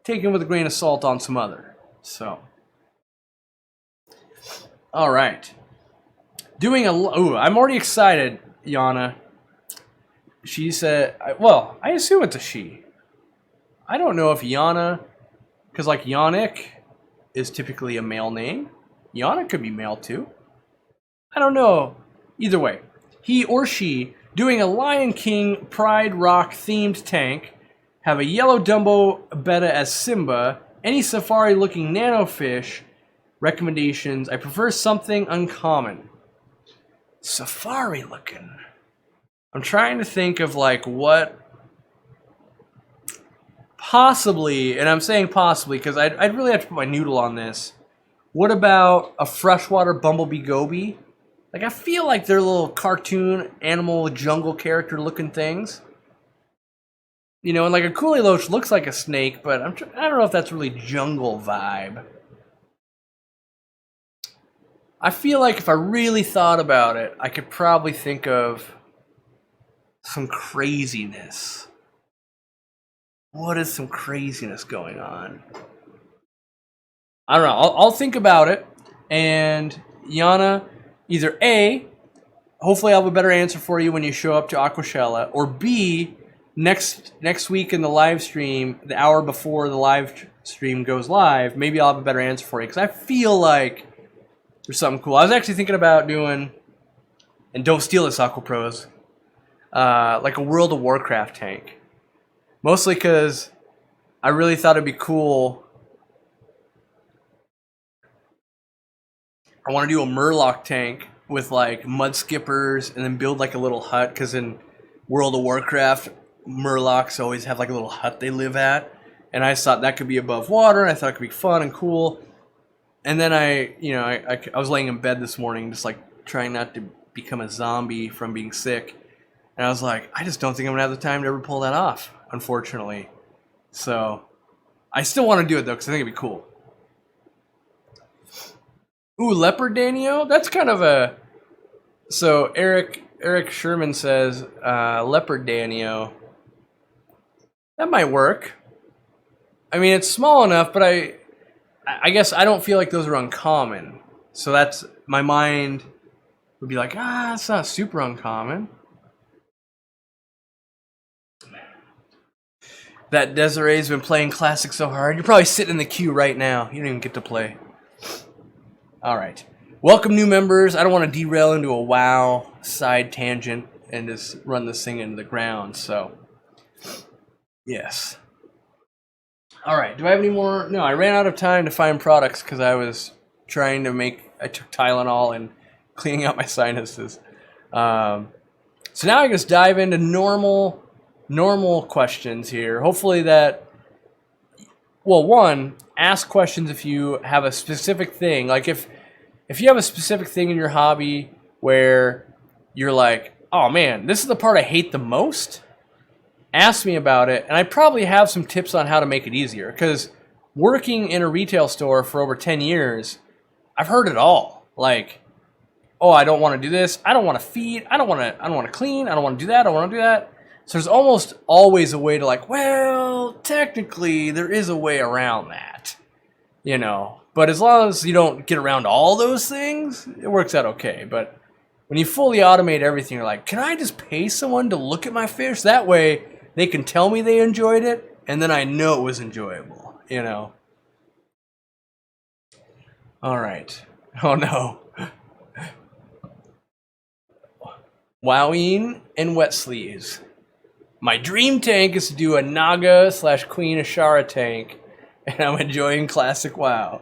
taken with a grain of salt on some other. So, all right. I'm already excited, Yana. She said, well, I assume it's a she. I don't know if Yana, because like Yannick is typically a male name. Yana could be male too. I don't know. Either way, he or she doing a Lion King Pride Rock themed tank, have a yellow Dumbo betta as Simba, any safari looking nano fish. Recommendations, I prefer something uncommon. Safari looking. I'm trying to think of like what possibly, and I'm saying possibly because I'd really have to put my noodle on this. What about a freshwater bumblebee goby? Like, I feel like they're little cartoon animal jungle character looking things. You know, and like a coolie loach looks like a snake, but I don't know if that's really jungle vibe. I feel like if I really thought about it, I could probably think of some craziness. What is some craziness going on? I don't know. I'll think about it. And Yana, either A, hopefully I'll have a better answer for you when you show up to Aquashella, or B, next week in the live stream, the hour before the live stream goes live, maybe I'll have a better answer for you. Because I feel like there's something cool. I was actually thinking about doing, and don't steal this, Aquapros, like a World of Warcraft tank. Mostly because I really thought it'd be cool. I want to do a Murloc tank with like mud skippers and then build like a little hut, because in World of Warcraft, Murlocs always have like a little hut they live at. And I just thought that could be above water, and I thought it could be fun and cool. And then I was laying in bed this morning just like trying not to become a zombie from being sick. And I was like, I just don't think I'm going to have the time to ever pull that off, unfortunately. So I still want to do it though, because I think it'd be cool. Ooh, Leopard Danio? That's kind of a... So Eric Sherman says, Leopard Danio. That might work. I mean, it's small enough, but I guess I don't feel like those are uncommon. So that's... My mind would be like, it's not super uncommon. That Desiree's been playing Classic so hard. You're probably sitting in the queue right now. You don't even get to play. All right. Welcome, new members. I don't want to derail into a WoW side tangent and just run this thing into the ground. So, yes. All right. Do I have any more? No, I ran out of time to find products because I was trying to I took Tylenol and cleaning out my sinuses. So now I just dive into normal questions here. Hopefully that, well, one, ask questions if you have a specific thing. Like if you have a specific thing in your hobby where you're like, oh man, this is the part I hate the most, ask me about it, and I probably have some tips on how to make it easier. Because working in a retail store for over 10 years, I've heard it all. Like, oh, I don't want to do this, I don't want to feed, I don't want to clean, I don't want to do that, I don't want to do that. So there's almost always a way to like, well, technically there is a way around that, you know. But as long as you don't get around all those things, it works out okay. But when you fully automate everything, you're like, can I just pay someone to look at my fish? That way they can tell me they enjoyed it, and then I know it was enjoyable, you know. All right. Oh no. Wowing and wet sleeves. My dream tank is to do a Naga/Queen Ashara tank, and I'm enjoying Classic WoW.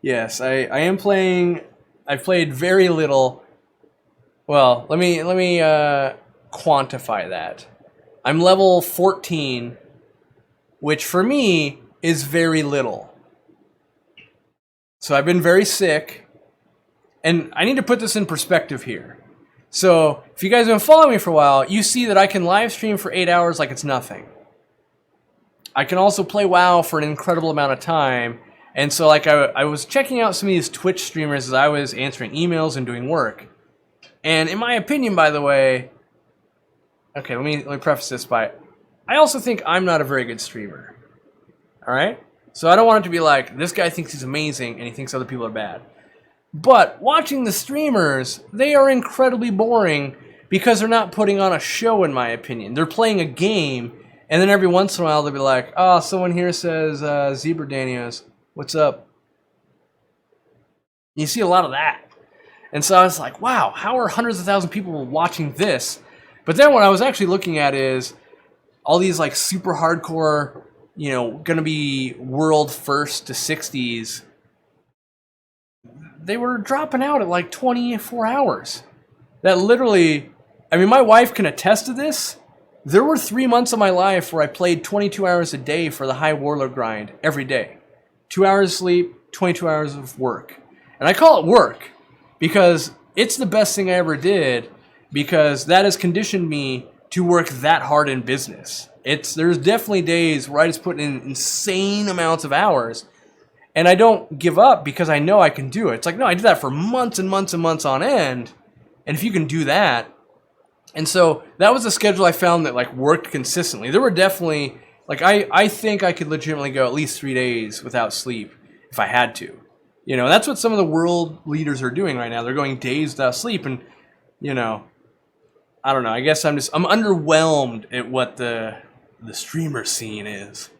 Yes, I am playing. I've played very little. Well, let me quantify that. I'm level 14, which for me is very little. So I've been very sick, and I need to put this in perspective here. So, if you guys have been following me for a while, you see that I can live stream for 8 hours like it's nothing. I can also play WoW for an incredible amount of time. And so, like, I was checking out some of these Twitch streamers as I was answering emails and doing work. And in my opinion, by the way, Okay, let me preface this by, I also think I'm not a very good streamer. All right? So I don't want it to be like, this guy thinks he's amazing and he thinks other people are bad. But watching the streamers, they are incredibly boring because they're not putting on a show, in my opinion. They're playing a game, and then every once in a while they'll be like, oh, someone here says, Zebra Daniels, what's up? You see a lot of that. And so I was like, wow, how are hundreds of thousands of people watching this? But then what I was actually looking at is all these like super hardcore, you know, gonna be world first to 60s. They were dropping out at like 24 hours. That literally, I mean, my wife can attest to this. There were 3 months of my life where I played 22 hours a day for the high warlord grind every day. 2 hours of sleep, 22 hours of work. And I call it work because it's the best thing I ever did, because that has conditioned me to work that hard in business. There's definitely days where I just put in insane amounts of hours, and I don't give up because I know I can do it. It's like, no, I did that for months and months and months on end. And if you can do that, and so that was a schedule I found that like worked consistently. There were definitely, like, I think I could legitimately go at least 3 days without sleep if I had to. You know, that's what some of the world leaders are doing right now. They're going days without sleep, and, you know, I don't know. I guess I'm underwhelmed at what the streamer scene is.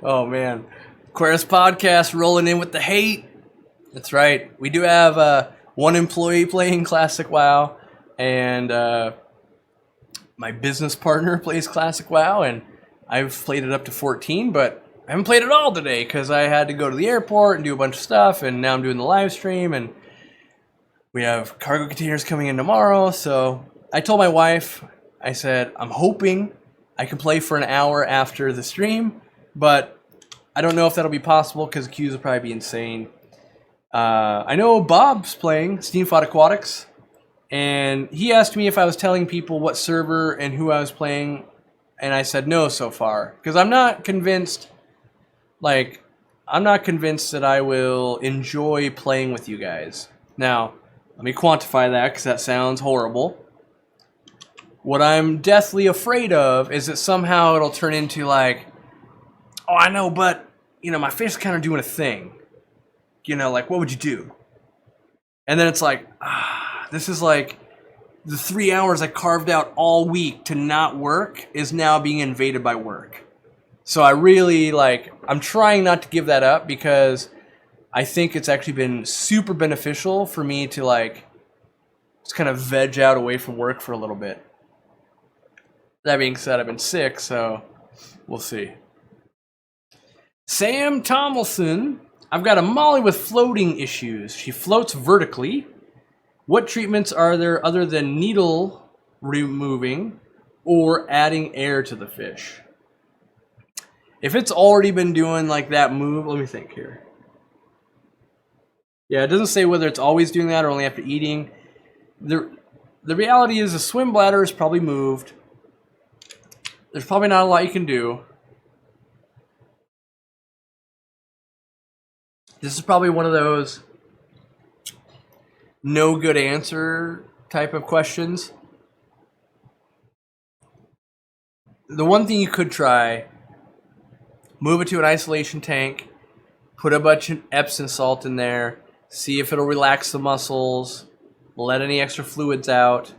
Oh man, Aquarius podcast rolling in with the hate. That's right. We do have one employee playing Classic WoW, and my business partner plays Classic WoW, and I've played it up to 14, but I haven't played it all today because I had to go to the airport and do a bunch of stuff, and now I'm doing the live stream, and we have cargo containers coming in tomorrow. So I told my wife, I said, I'm hoping I can play for an hour after the stream, but I don't know if that'll be possible because the queues will probably be insane. I know Bob's playing Steamfod Aquatics, and he asked me if I was telling people what server and who I was playing, and I said no so far because I'm not convinced. Like, I'm not convinced that I will enjoy playing with you guys. Now, let me quantify that because that sounds horrible. What I'm deathly afraid of is that somehow it'll turn into like, oh, I know, but, you know, my fish is kind of doing a thing. You know, like, what would you do? And then it's like, this is like the 3 hours I carved out all week to not work is now being invaded by work. So I really, like, I'm trying not to give that up because I think it's actually been super beneficial for me to, like, just kind of veg out away from work for a little bit. That being said, I've been sick, so we'll see. Sam Tomlinson, I've got a Molly with floating issues. She floats vertically. What treatments are there other than needle removing or adding air to the fish? If it's already been doing like that move, let me think here. Yeah, it doesn't say whether it's always doing that or only after eating. The reality is the swim bladder is probably moved. There's probably not a lot you can do. This is probably one of those no good answer type of questions. The one thing you could try, move it to an isolation tank, put a bunch of Epsom salt in there, see if it'll relax the muscles, let any extra fluids out,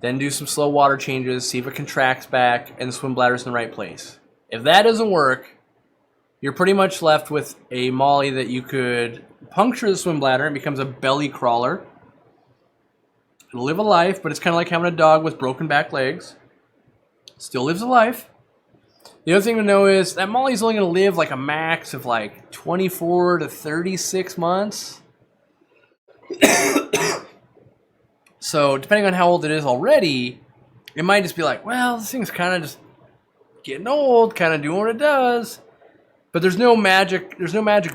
then do some slow water changes, see if it contracts back, and the swim bladder's in the right place. If that doesn't work, you're pretty much left with a molly that you could puncture the swim bladder and it becomes a belly crawler. It'll live a life, but it's kind of like having a dog with broken back legs. Still lives a life. The other thing to know is that molly's only going to live like a max of like 24 to 36 months. So depending on how old it is already, it might just be like, well, this thing's kind of just getting old, kind of doing what it does. But there's no magic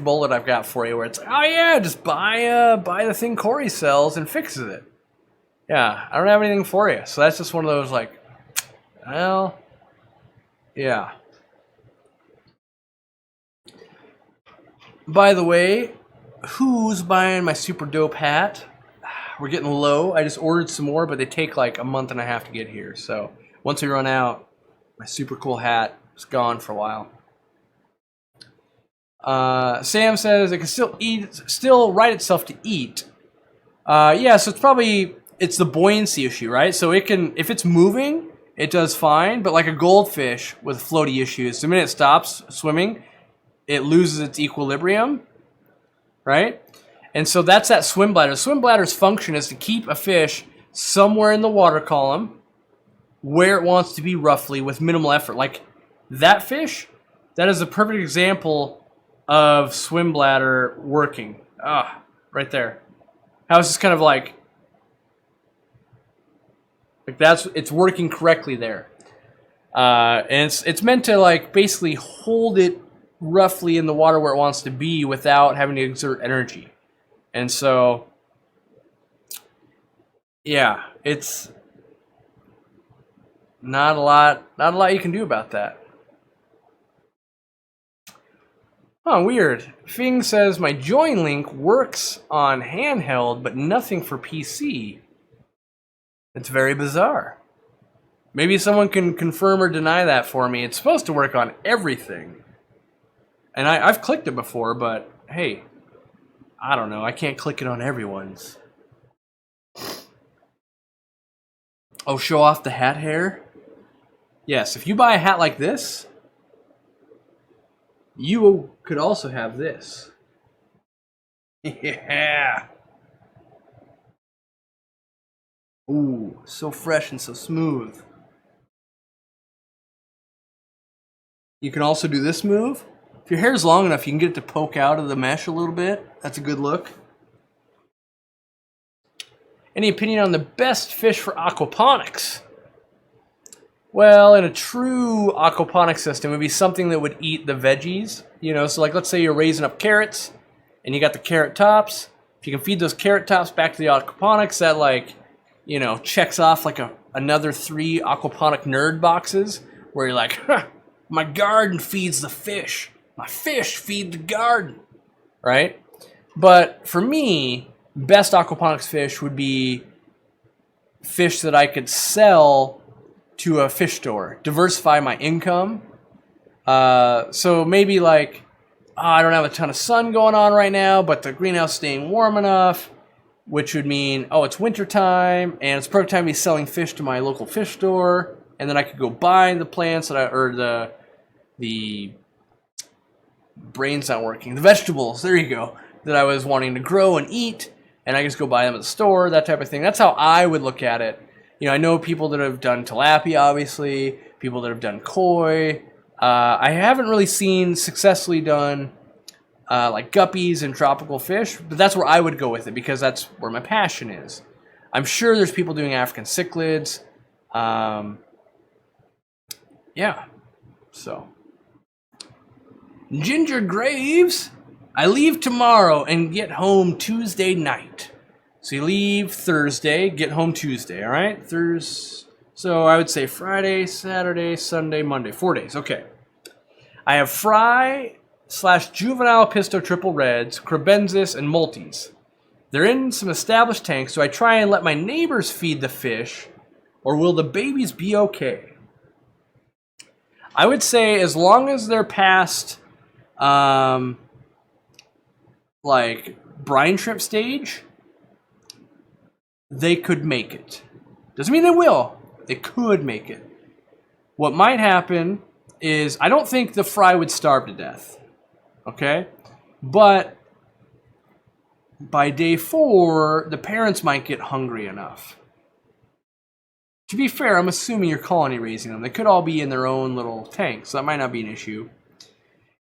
bullet I've got for you where it's like, oh yeah, just buy the thing Corey sells and fixes it. Yeah, I don't have anything for you. So that's just one of those like, well, yeah. By the way, who's buying my super dope hat? We're getting low. I just ordered some more, but they take like a month and a half to get here. So once we run out, my super cool hat is gone for a while. Sam says it can still right itself to eat. Yeah, so it's the buoyancy issue, right? So it can, if it's moving, it does fine. But like a goldfish with floaty issues, the minute it stops swimming, it loses its equilibrium, right? And so that's that swim bladder. The swim bladder's function is to keep a fish somewhere in the water column where it wants to be roughly with minimal effort. Like that fish, that is a perfect example of swim bladder working. Right there. How it's just kind of like it's working correctly there. And it's meant to like basically hold it roughly in the water where it wants to be without having to exert energy. And so, yeah, it's not a lot you can do about that. Oh, weird. Fing says my join link works on handheld, but nothing for PC. It's very bizarre. Maybe someone can confirm or deny that for me. It's supposed to work on everything. And I've clicked it before, but hey, I don't know. I can't click it on everyone's. Oh, show off the hat hair? Yes, if you buy a hat like this, you could also have this. Yeah. Ooh, so fresh and so smooth. You can also do this move. If your hair is long enough, you can get it to poke out of the mesh a little bit. That's a good look. Any opinion on the best fish for aquaponics? Well, in a true aquaponics system, it would be something that would eat the veggies. You know, so like let's say you're raising up carrots, and you got the carrot tops. If you can feed those carrot tops back to the aquaponics, that like, you know, checks off like another 3 aquaponic nerd boxes where you're like, huh, my garden feeds the fish. My fish feed the garden, right? But for me, best aquaponics fish would be fish that I could sell to a fish store, diversify my income. So maybe like, I don't have a ton of sun going on right now, but the greenhouse is staying warm enough, which would mean, it's winter time, and it's perfect time to be selling fish to my local fish store, and then I could go buy the plants the brain's not working, the vegetables, there you go, that I was wanting to grow and eat, and I just go buy them at the store, that type of thing. That's how I would look at it. You know, I know people that have done tilapia, obviously, people that have done koi. I haven't really seen successfully done like guppies and tropical fish, but that's where I would go with it because that's where my passion is. I'm sure there's people doing African cichlids. Yeah, so. Ginger Graves, I leave tomorrow and get home Tuesday night. So you leave Thursday, get home Tuesday, all right? So I would say Friday, Saturday, Sunday, Monday, 4 days, okay. I have fry/juvenile pisto triple reds, crebensis, and multis. They're in some established tanks, so I try and let my neighbors feed the fish, or will the babies be okay? I would say as long as they're past like brine shrimp stage, they could make it. Doesn't mean they will. They could make it. What might happen is I don't think the fry would starve to death. Okay? But by day 4, the parents might get hungry enough. To be fair, I'm assuming you're colony raising them. They could all be in their own little tanks, so that might not be an issue.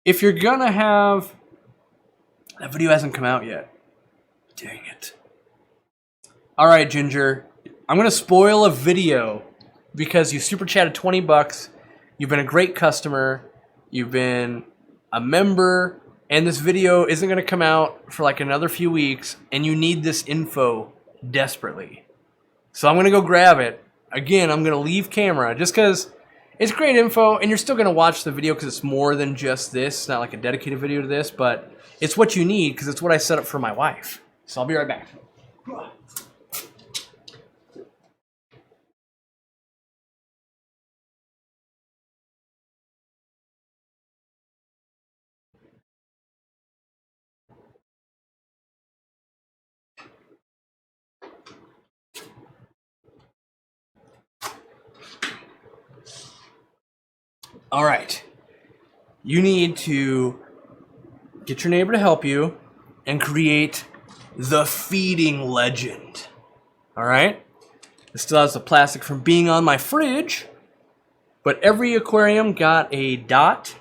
If you're gonna have... That video hasn't come out yet. Dang it. Alright, Ginger. I'm gonna spoil a video because you super chatted $20. You've been a great customer. You've been a member. And this video isn't gonna come out for like another few weeks. And you need this info desperately. So I'm gonna go grab it. Again, I'm gonna leave camera just because it's great info, and you're still going to watch the video because it's more than just this. It's not like a dedicated video to this, but it's what you need because it's what I set up for my wife. So I'll be right back. All right. You need to get your neighbor to help you and create the feeding legend. All right? This still has the plastic from being on my fridge, but every aquarium got a dot.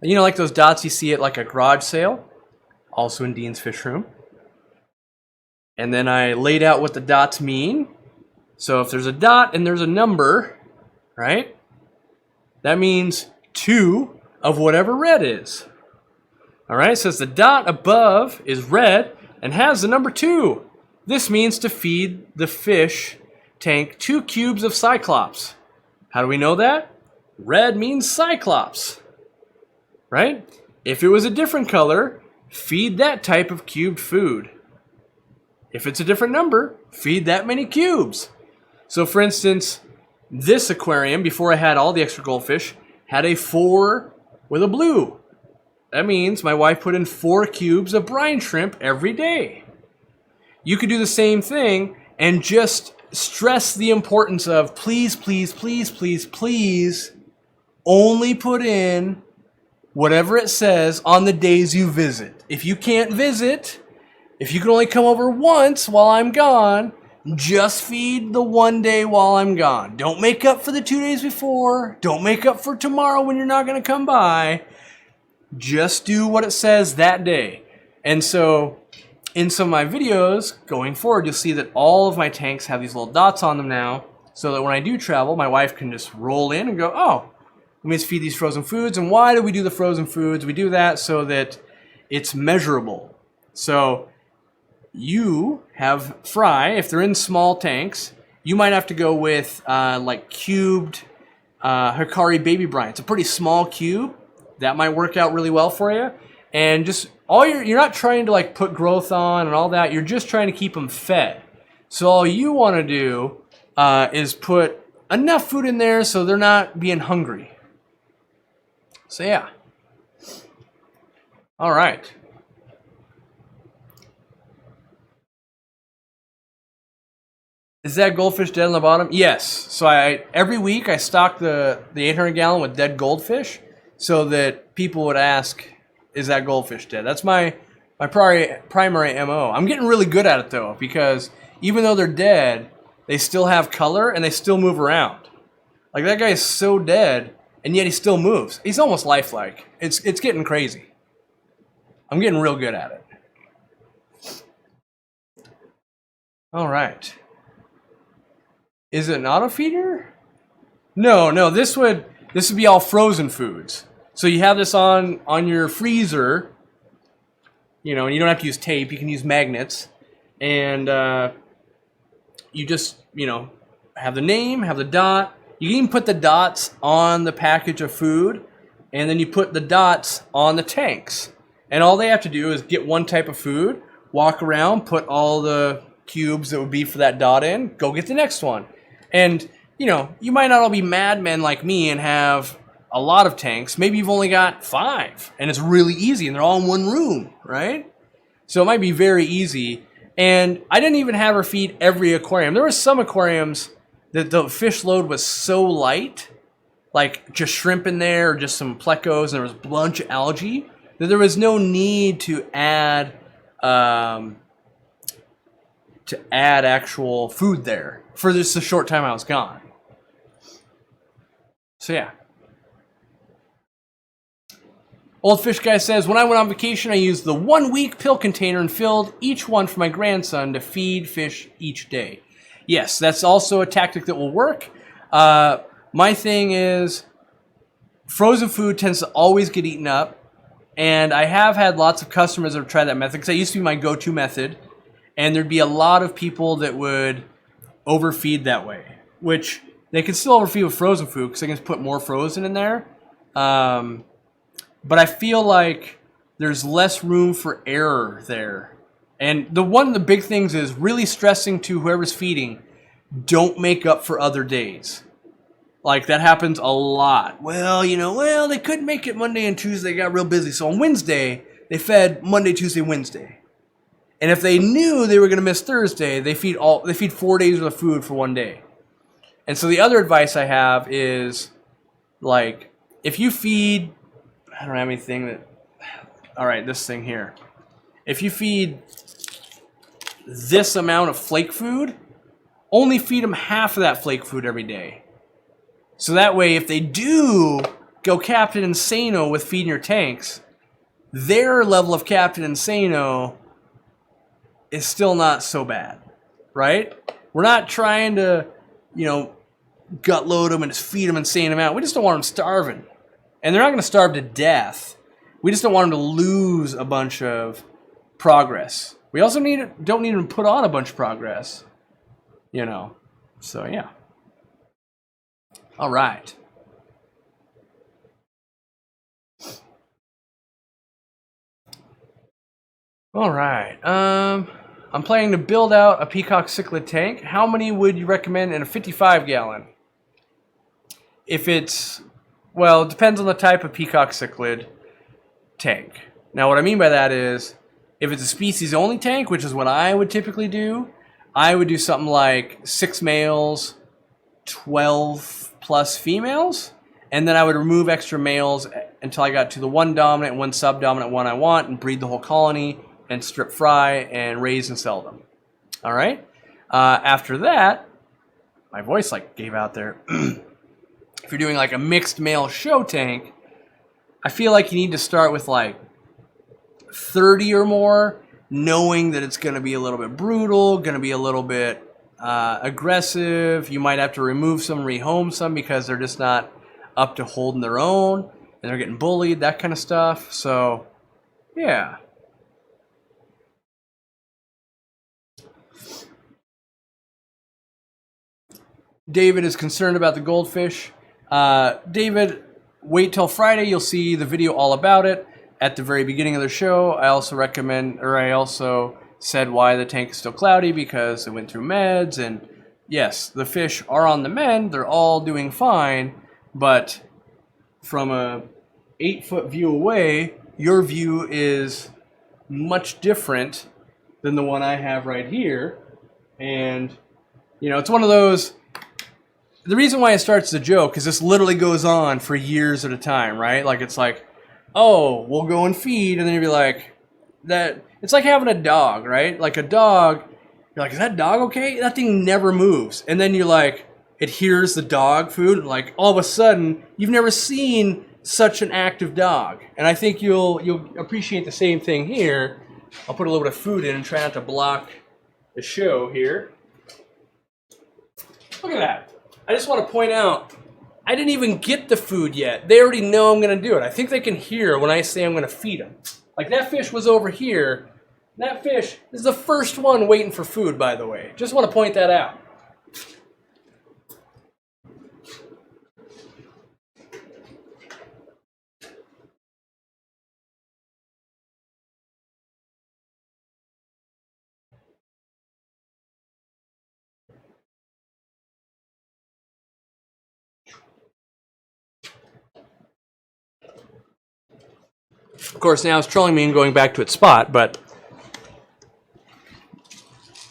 You know, like those dots you see at like a garage sale, also in Dean's Fish Room. And then I laid out what the dots mean. So if there's a dot and there's a number, right? That means 2 of whatever red is. All right, so the dot above is red and has the number 2. This means to feed the fish tank 2 cubes of Cyclops. How do we know that? Red means Cyclops, right? If it was a different color, feed that type of cubed food. If it's a different number, feed that many cubes. So for instance, this aquarium, before I had all the extra goldfish, had a 4 with a blue. That means my wife put in 4 cubes of brine shrimp every day. You could do the same thing and just stress the importance of please, please, please, please, please only put in whatever it says on the days you visit. If you can't visit, if you can only come over once while I'm gone, just feed the 1 day while I'm gone. Don't make up for the 2 days before. Don't make up for tomorrow when you're not going to come by. Just do what it says that day. And so in some of my videos going forward, you'll see that all of my tanks have these little dots on them now, so that when I do travel, my wife can just roll in and go, oh, let me just feed these frozen foods. And why do we do the frozen foods? We do that so that it's measurable. So you have fry, if they're in small tanks, you might have to go with like cubed Hikari baby brine. It's a pretty small cube. That might work out really well for you. And just you're not trying to like put growth on and all that. You're just trying to keep them fed. So all you want to do is put enough food in there so they're not being hungry. So yeah. All right. Is that goldfish dead on the bottom? Yes. So every week I stock the 800 gallon with dead goldfish so that people would ask, is that goldfish dead? That's my primary MO. I'm getting really good at it though, because even though they're dead, they still have color and they still move around. Like that guy is so dead and yet he still moves. He's almost lifelike. It's getting crazy. I'm getting real good at it. All right. Is it an auto feeder? No, this would be all frozen foods. So you have this on your freezer, you know, and you don't have to use tape, you can use magnets. And you just, you know, have the name, have the dot. You can even put the dots on the package of food, and then you put the dots on the tanks. And all they have to do is get one type of food, walk around, put all the cubes that would be for that dot in, go get the next one. And, you know, you might not all be madmen like me and have a lot of tanks. Maybe you've only got 5, and it's really easy, and they're all in one room, right? So it might be very easy. And I didn't even have her feed every aquarium. There were some aquariums that the fish load was so light, like just shrimp in there or just some plecos, and there was a bunch of algae, that there was no need to add actual food there for just a short time I was gone. So yeah. Old Fish Guy says, when I went on vacation, I used the 1-week pill container and filled each one for my grandson to feed fish each day. Yes, that's also a tactic that will work. My thing is, frozen food tends to always get eaten up. And I have had lots of customers that have tried that method, because that used to be my go-to method. And there'd be a lot of people that would overfeed that way, which They can still overfeed with frozen food because they can put more frozen in there. But I feel like there's less room for error there. And one of the big things is really stressing to whoever's feeding, don't make up for other days. Like, that happens a lot. Well, they couldn't make it Monday and Tuesday. They got real busy. So on Wednesday, they fed Monday, Tuesday, Wednesday. And if they knew they were going to miss Thursday, they feed 4 days worth of food for one day. And so the other advice I have is, like, if you feed, I don't have anything that, all right, this thing here. If you feed this amount of flake food, only feed them half of that flake food every day. So that way, if they do go Captain Insano with feeding your tanks, their level of Captain Insano is still not so bad, right? We're not trying to, gut load them and just feed them insane amount. We just don't want them starving. And they're not going to starve to death. We just don't want them to lose a bunch of progress. We also don't need them to put on a bunch of progress. So yeah. All right. All right. I'm planning to build out a peacock cichlid tank. How many would you recommend in a 55-gallon? If it's, well, it depends on the type of peacock cichlid tank. Now, what I mean by that is, if it's a species-only tank, which is what I would typically do, I would do something like 6 males, 12 plus females, and then I would remove extra males until I got to the one dominant and one subdominant one I want and breed the whole colony and strip fry and raise and sell them. All right? After that, my voice gave out there. If you're doing a mixed male show tank, I feel like you need to start with 30 or more, knowing that it's going to be a little bit brutal, going to be a little bit aggressive. You might have to remove some, rehome some because they're just not up to holding their own and they're getting bullied, that kind of stuff. So, yeah. David is concerned about the goldfish. David, wait till Friday. You'll see the video all about it at the very beginning of the show. I also said why the tank is still cloudy because it went through meds. And yes, the fish are on the mend. They're all doing fine. But from a 8-foot view away, your view is much different than the one I have right here. And, it's one of those. The reason why it starts as a joke is this literally goes on for years at a time, right? Oh, we'll go and feed, and then you'll be like, that. It's like having a dog, right? Like a dog, you're like, is that dog okay? That thing never moves. And then it hears the dog food, and all of a sudden, you've never seen such an active dog. And I think you'll appreciate the same thing here. I'll put a little bit of food in and try not to block the show here. Look at that. I just want to point out, I didn't even get the food yet. They already know I'm going to do it. I think they can hear when I say I'm going to feed them. That fish was over here. That fish is the first one waiting for food, by the way. Just want to point that out. Of course, now it's trolling me and going back to its spot,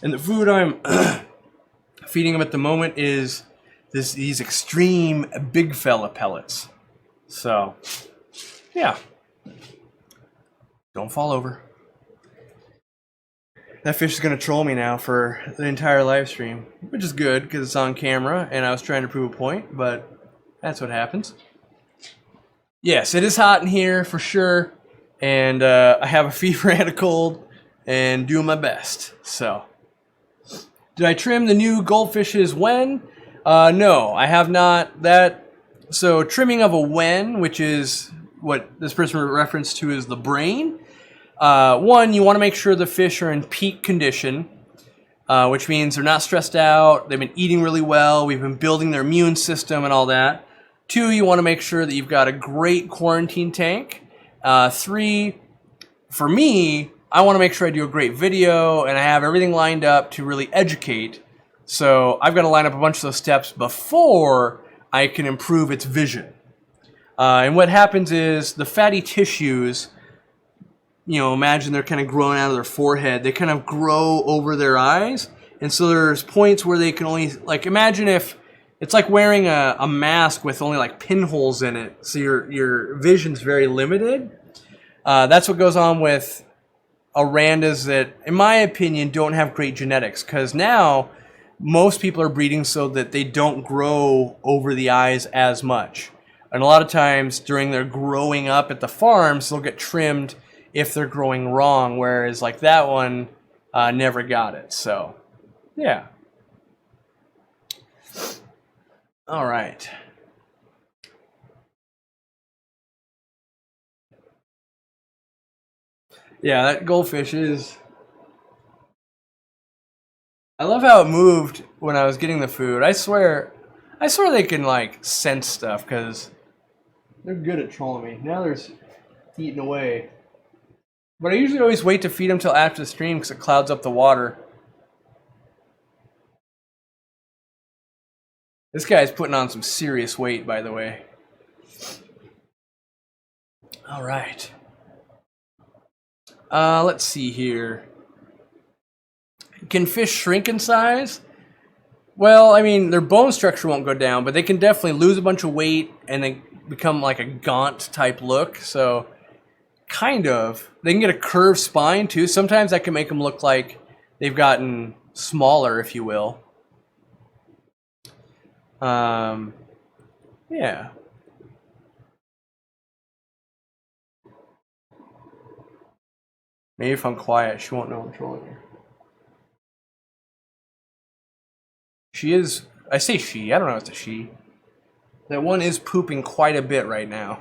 and the food I'm feeding them at the moment is these extreme big fella pellets. So, yeah. Don't fall over. That fish is going to troll me now for the entire live stream, which is good because it's on camera and I was trying to prove a point, but that's what happens. Yes, it is hot in here for sure. And I have a fever and a cold and doing my best. So, did I trim the new goldfishes when? No, I have not. So trimming of a wen, which is what this person referenced to as the brain. One, you want to make sure the fish are in peak condition. which means they're not stressed out. They've been eating really well. We've been building their immune system and all that. 2, you want to make sure that you've got a great quarantine tank. 3, for me, I want to make sure I do a great video and I have everything lined up to really educate. So I've got to line up a bunch of those steps before I can improve its vision. And what happens is the fatty tissues, you know, imagine they're kind of growing out of their forehead. They kind of grow over their eyes. And so there's points where they can only, like, imagine if it's like wearing a mask with only like pinholes in it. So your vision's very limited. That's what goes on with Orandas that, in my opinion, don't have great genetics. Because now most people are breeding so that they don't grow over the eyes as much. And a lot of times during their growing up at the farms, they'll get trimmed if they're growing wrong, whereas like that one never got it. So, yeah. All right. Yeah, that goldfish is... I love how it moved when I was getting the food. I swear they can like sense stuff because they're good at trolling me. Now they're eating away. But I usually always wait to feed them till after the stream because it clouds up the water. This guy's putting on some serious weight, by the way. All right. Let's see here. Can fish shrink in size? Well, I mean, their bone structure won't go down, but they can definitely lose a bunch of weight and they become like a gaunt type look. So, kind of. They can get a curved spine too. Sometimes that can make them look like they've gotten smaller, if you will. Yeah. Maybe if I'm quiet, she won't know I'm trolling her. She is, I say she, I don't know if it's a she. That one is pooping quite a bit right now.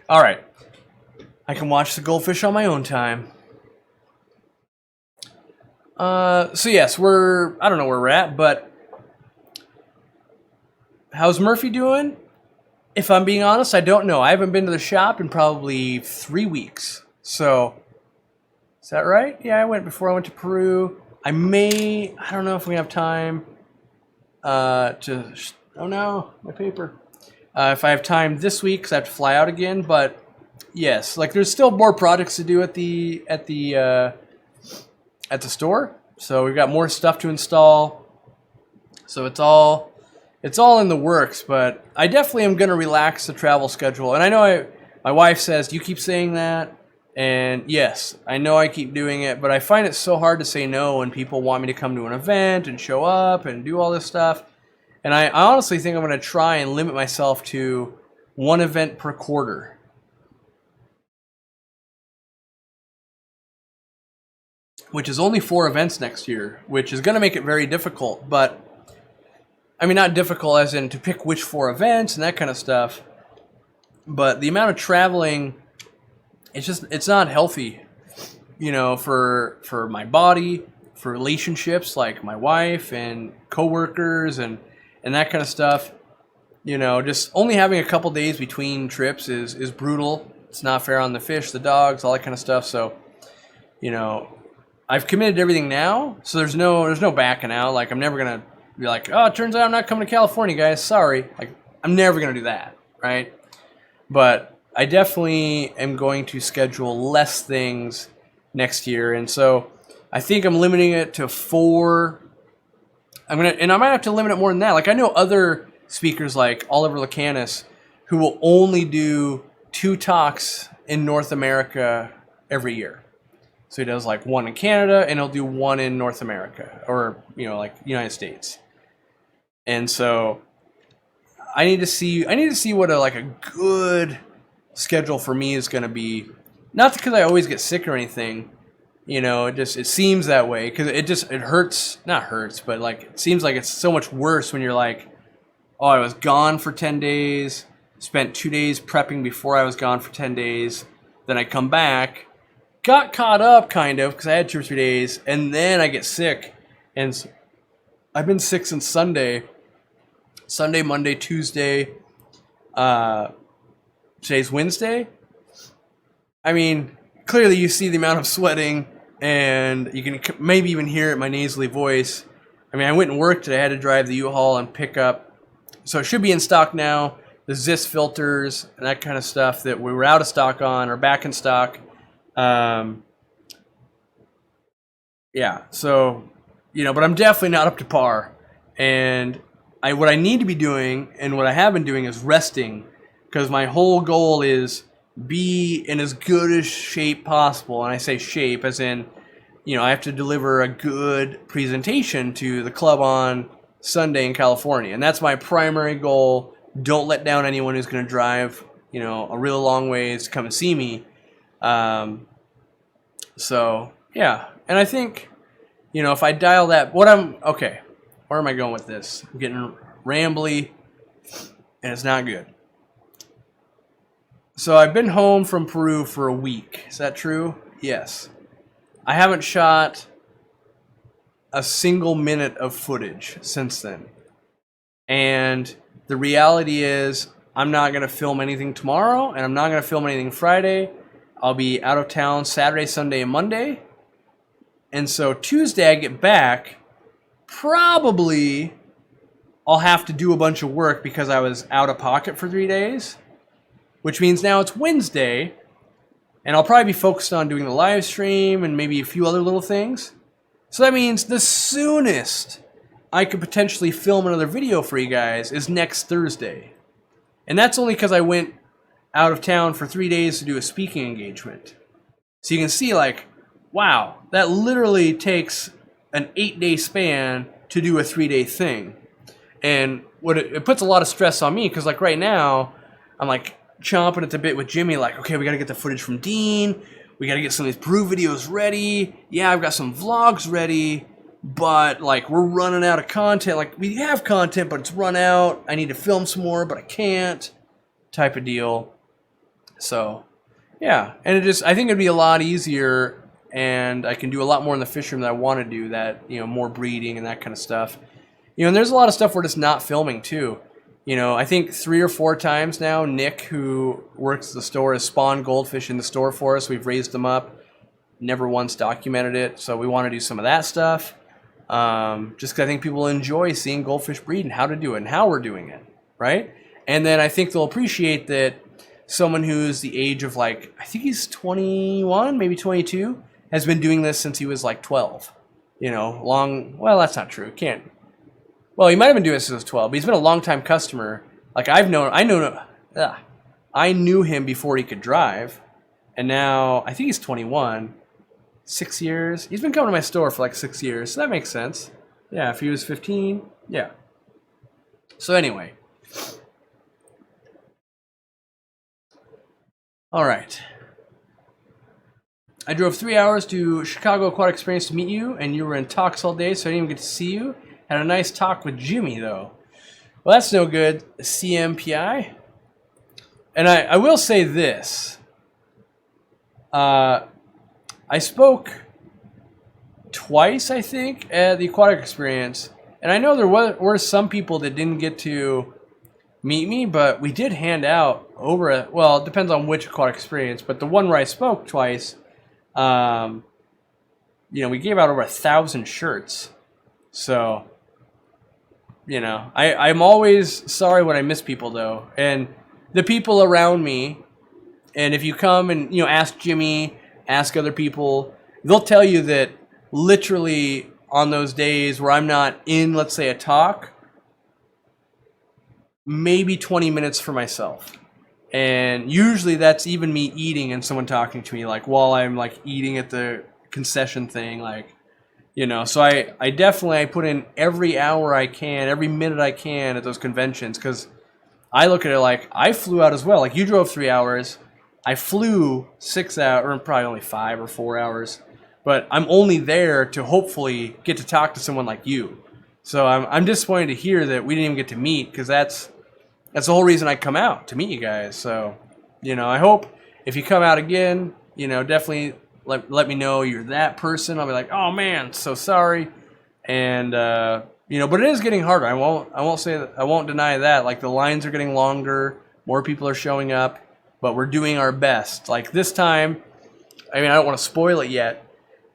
All right. I can watch the goldfish on my own time. So yes, I don't know where we're at, but how's Murphy doing? If I'm being honest, I don't know. I haven't been to the shop in probably 3 weeks. So, is that right? Yeah, I went before I went to Peru. I don't know if we have time oh no, my paper. If I have time this week, because I have to fly out again, but yes, like there's still more projects to do at the store. So we've got more stuff to install. So it's all in the works, but I definitely am going to relax the travel schedule. And I know my wife says, you keep saying that. And yes, I know I keep doing it, but I find it so hard to say no when people want me to come to an event and show up and do all this stuff. And I honestly think I'm going to try and limit myself to one event per quarter. Which is only 4 events next year, which is going to make it very difficult. But, I mean, not difficult as in to pick which 4 events and that kind of stuff. But the amount of traveling, it's not healthy, you know, for my body, for relationships like my wife and coworkers and that kind of stuff. You know, just only having a couple days between trips is brutal. It's not fair on the fish, the dogs, all that kind of stuff. So, you know, I've committed to everything now, so there's no backing out. Like, I'm never going to be like, oh, it turns out I'm not coming to California, guys. Sorry. Like, I'm never going to do that, right? But I definitely am going to schedule less things next year. And so I think I'm limiting it to 4. And I might have to limit it more than that. Like, I know other speakers like Oliver Lacanis who will only do 2 talks in North America every year. So he does like 1 in Canada and he'll do 1 in North America or, you know, like United States. And so I need to see what a good schedule for me is going to be. Not because I always get sick or anything, you know, it seems that way because it hurts, not hurts, but like it seems like it's so much worse when you're like, oh, I was gone for 10 days, spent 2 days prepping before I was gone for 10 days. Then I come back, got caught up kind of because I had 2 or 3 days, and then I get sick. And I've been sick since Sunday, Monday, Tuesday. Today's Wednesday. I mean, clearly you see the amount of sweating, and you can maybe even hear it in my nasally voice. I mean, I went and worked today. I had to drive the U-Haul and pick up. So it should be in stock now. The Zis filters and that kind of stuff that we were out of stock on are back in stock. Yeah, so, you know, but I'm definitely not up to par. And what I need to be doing and what I have been doing is resting, because my whole goal is be in as good a shape possible. And I say shape as in, you know, I have to deliver a good presentation to the club on Sunday in California. And that's my primary goal. Don't let down anyone who's going to drive, you know, a real long ways to come and see me. So, yeah. And I think, you know, if I dial that, okay, where am I going with this? I'm getting rambly, and it's not good. So I've been home from Peru for a week. Is that true? Yes. I haven't shot a single minute of footage since then. And the reality is I'm not going to film anything tomorrow, and I'm not going to film anything Friday. I'll be out of town Saturday, Sunday, and Monday. And so Tuesday I get back. Probably I'll have to do a bunch of work because I was out of pocket for 3 days. Which means now it's Wednesday, and I'll probably be focused on doing the live stream and maybe a few other little things. So that means the soonest I could potentially film another video for you guys is next Thursday. And that's only because I went out of town for 3 days to do a speaking engagement. So you can see, like, wow, that literally takes an 8-day span to do a 3-day thing. And what it puts a lot of stress on me, because like right now, I'm like chomping at the bit with Jimmy, like, okay, we got to get the footage from Dean. We got to get some of these Peru videos ready. Yeah, I've got some vlogs ready, but like we're running out of content. Like we have content, but it's run out. I need to film some more, but I can't, type of deal. So yeah, and I think it'd be a lot easier, and I can do a lot more in the fish room that I want to do, that, you know, more breeding and that kind of stuff. You know, and there's a lot of stuff we're just not filming too. You know, I think 3 or 4 times now, Nick, who works at the store, has spawned goldfish in the store for us. We've raised them up. Never once documented it, so we want to do some of that stuff. Just because I think people enjoy seeing goldfish breed and how to do it and how we're doing it, right? And then I think they'll appreciate that someone who's the age of, like, I think he's 21, maybe 22, has been doing this since he was like 12. You know, well, that's not true. Well, he might have been doing this since he was 12, but he's been a long-time customer. Like, I knew him before he could drive, and now I think he's 21. 6 years. He's been coming to my store for like 6 years, so that makes sense. Yeah, if he was 15, yeah. So anyway. All right. I drove 3 hours to Chicago Aquatic Experience to meet you, and you were in talks all day, so I didn't even get to see you. Had a nice talk with Jimmy, though. Well, that's no good, CMPI. And I will say this. I spoke twice, I think, at the Aquatic Experience. And I know there were some people that didn't get to meet me, but we did hand out well, it depends on which Aquatic Experience, but the one where I spoke twice, you know, we gave out over 1,000 shirts. So, you know, I'm always sorry when I miss people, though. And the people around me, and if you come and, you know, ask Jimmy, ask other people, they'll tell you that literally on those days where I'm not in, let's say, a talk, maybe 20 minutes for myself. And usually that's even me eating and someone talking to me, like, while I'm, like, eating at the concession thing, like, you know. So I definitely put in every hour I can, every minute I can at those conventions, because I look at it like I flew out as well. Like, you drove 3 hours. I flew 6 hours, or probably only 5 or 4 hours. But I'm only there to hopefully get to talk to someone like you. So I'm disappointed to hear that we didn't even get to meet, because that's the whole reason I come out, to meet you guys. So, you know, I hope if you come out again, you know, definitely let me know you're that person. I'll be like, oh man, so sorry. And you know, but it is getting harder. I won't say that, I won't deny that. Like, the lines are getting longer, more people are showing up, but we're doing our best. Like this time, I mean, I don't want to spoil it yet,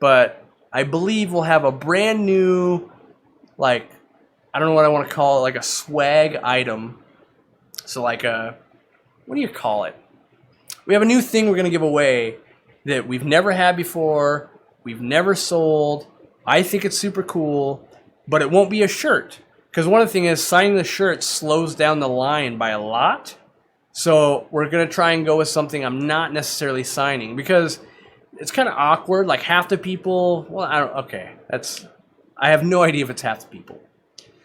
but I believe we'll have a brand new, like, I don't know what I want to call it, like a swag item. So like what do you call it? We have a new thing we're going to give away that we've never had before, we've never sold. I think it's super cool, but it won't be a shirt. Because one of the things is, signing the shirt slows down the line by a lot. So we're going to try and go with something I'm not necessarily signing, because it's kind of awkward. Like, half the people, well, I have no idea if it's half the people.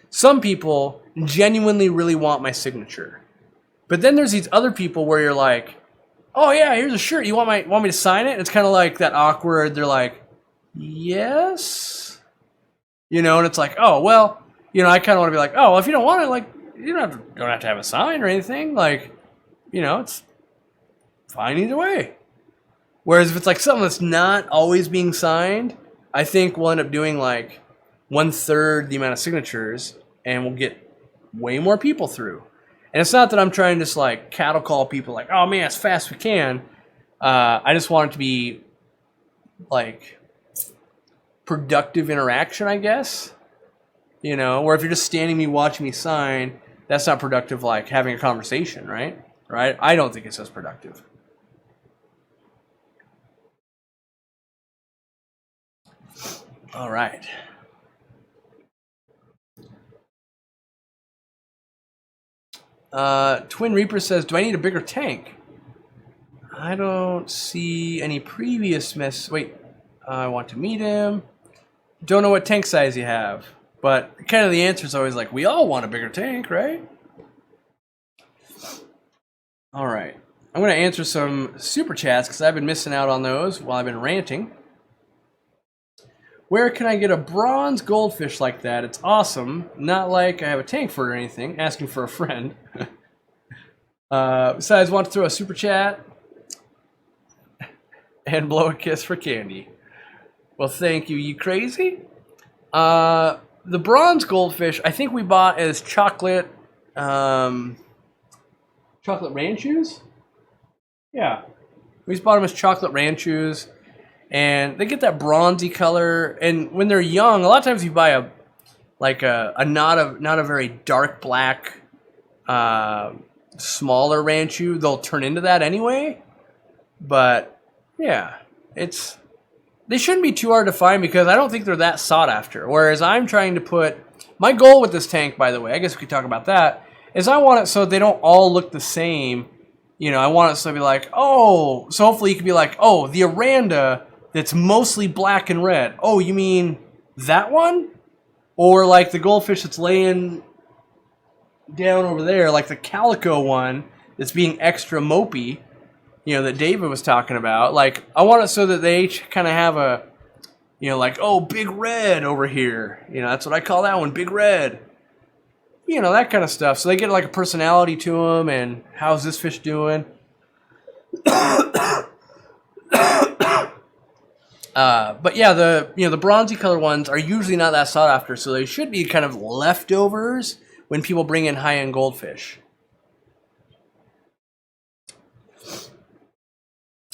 Some people genuinely really want my signature. But then there's these other people where you're like, oh yeah, here's a shirt. You want me to sign it? And it's kind of like that awkward. They're like, yes. You know, and it's like, oh well, you know, I kind of want to be like, oh, well, if you don't want it, like, you don't have to have a sign or anything. Like, you know, it's fine either way. Whereas if it's like something that's not always being signed, I think we'll end up doing like 1/3 the amount of signatures, and we'll get way more people through. And it's not that I'm trying to just like cattle call people like, oh man, as fast as we can. I just want it to be like productive interaction, I guess. You know, where if you're just standing me watching me sign, that's not productive, like having a conversation, right? Right? I don't think it's as productive. All right. Twin Reaper says, do I need a bigger tank? I don't see any previous mess. Wait, I want to meet him. Don't know what tank size you have. But kind of the answer is always like, we all want a bigger tank, right? All right. I'm going to answer some super chats because I've been missing out on those while I've been ranting. Where can I get a bronze goldfish like that? It's awesome. Not like I have a tank for it or anything. Asking for a friend. Besides, want to throw a super chat and blow a kiss for Candy. Well, thank you. You crazy? The bronze goldfish, I think we bought as chocolate ranchos. Yeah, we just bought them as chocolate ranchos. And they get that bronzy color, and when they're young, a lot of times you buy a not a very dark black, smaller ranchu, they'll turn into that anyway. But yeah, they shouldn't be too hard to find because I don't think they're that sought after. Whereas I'm trying to put my goal with this tank, by the way, I guess we could talk about that, is I want it so they don't all look the same. You know, I want it so to be like, oh, so hopefully you could be like, oh, the Aranda that's mostly black and red. Oh, you mean that one? Or like the goldfish that's laying down over there, like the calico one that's being extra mopey, you know, that David was talking about. Like, I want it so that they each kind of have a, you know, like, oh, big red over here. You know, that's what I call that one, big red. You know, that kind of stuff. So they get like a personality to them, and how's this fish doing? But yeah, the bronzy color ones are usually not that sought after, so they should be kind of leftovers when people bring in high-end goldfish.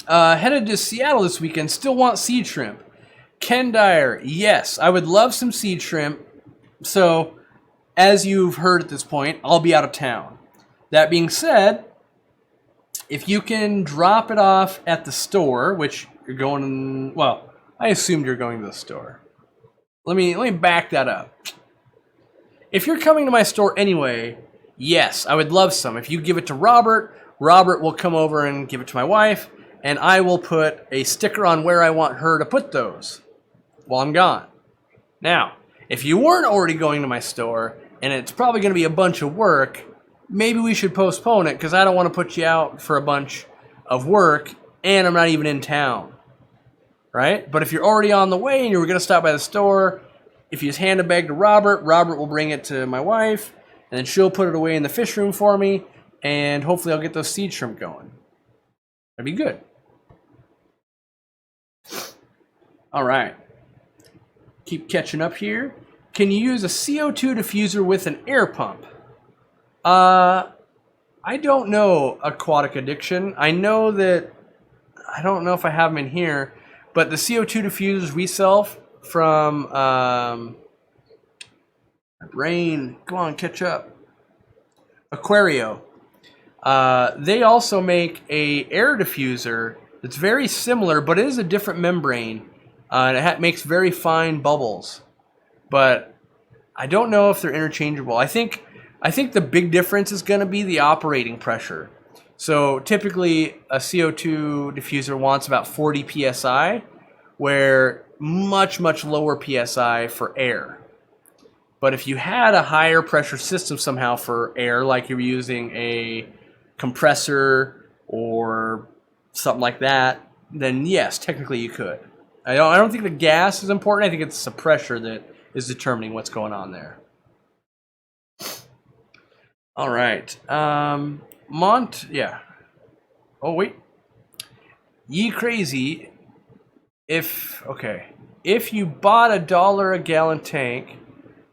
Headed to Seattle this weekend. Still want seed shrimp. Ken Dyer, yes, I would love some seed shrimp. So, as you've heard at this point, I'll be out of town. That being said, if you can drop it off at the store, which you're going, well, I assumed you're going to the store. Let me back that up. If you're coming to my store anyway, yes, I would love some. If you give it to Robert, Robert will come over and give it to my wife, and I will put a sticker on where I want her to put those while I'm gone. Now, if you weren't already going to my store, and it's probably going to be a bunch of work, maybe we should postpone it, because I don't want to put you out for a bunch of work, and I'm not even in town. Right? But if you're already on the way and you were going to stop by the store, if you just hand a bag to Robert, Robert will bring it to my wife, and then she'll put it away in the fish room for me, and hopefully I'll get those seed shrimp going. That'd be good. All right. Keep catching up here. Can you use a CO2 diffuser with an air pump? I don't know, Aquatic Addiction. I know that, I don't know if I have them in here, but the CO2 diffusers we sell from, my brain, come on, catch up. Aquario. They also make a air diffuser that's very similar, but it is a different membrane. And it makes very fine bubbles. But I don't know if they're interchangeable. I think the big difference is going to be the operating pressure. So typically a CO2 diffuser wants about 40 psi, where much lower psi for air. But if you had a higher pressure system somehow for air, like you were using a compressor or something like that, then yes, technically you could. I don't think the gas is important. I think it's the pressure that is determining what's going on there. All right. Yeah. Oh, wait. Ye crazy. If you bought $1 a gallon tank,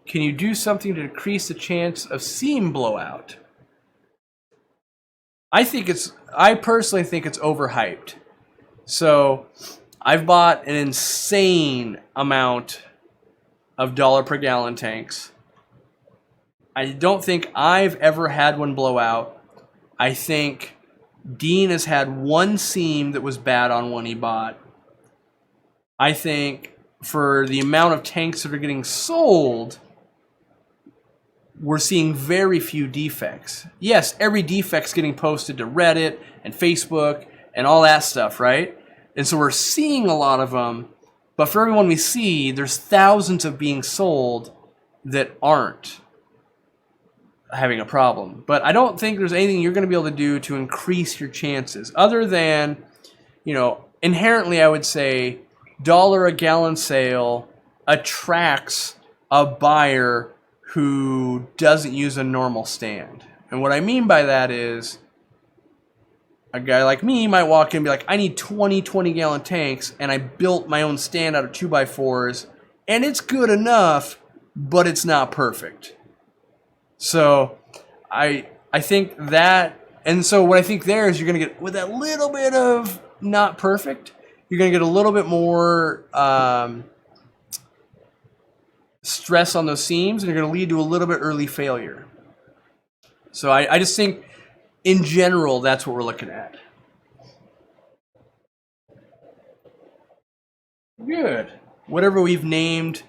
can you do something to decrease the chance of seam blowout? I personally think it's overhyped. So I've bought an insane amount of $1 per gallon tanks. I don't think I've ever had one blow out. I think Dean has had one seam that was bad on one he bought. I think for the amount of tanks that are getting sold, we're seeing very few defects. Yes, every defect's getting posted to Reddit and Facebook and all that stuff, right? And so we're seeing a lot of them, but for everyone we see, there's thousands of being sold that aren't having a problem. But I don't think there's anything you're going to be able to do to increase your chances, other than, inherently I would say $1 a gallon sale attracts a buyer who doesn't use a normal stand. And what I mean by that is, a guy like me might walk in and be like, I need 20-gallon tanks, and I built my own stand out of 2x4s, and it's good enough, but it's not perfect. So I think that, and so what I think there is you're going to get, with that little bit of not perfect, you're going to get a little bit more stress on those seams, and you're going to lead to a little bit early failure. So I just think, in general, that's what we're looking at. Good. Whatever we've named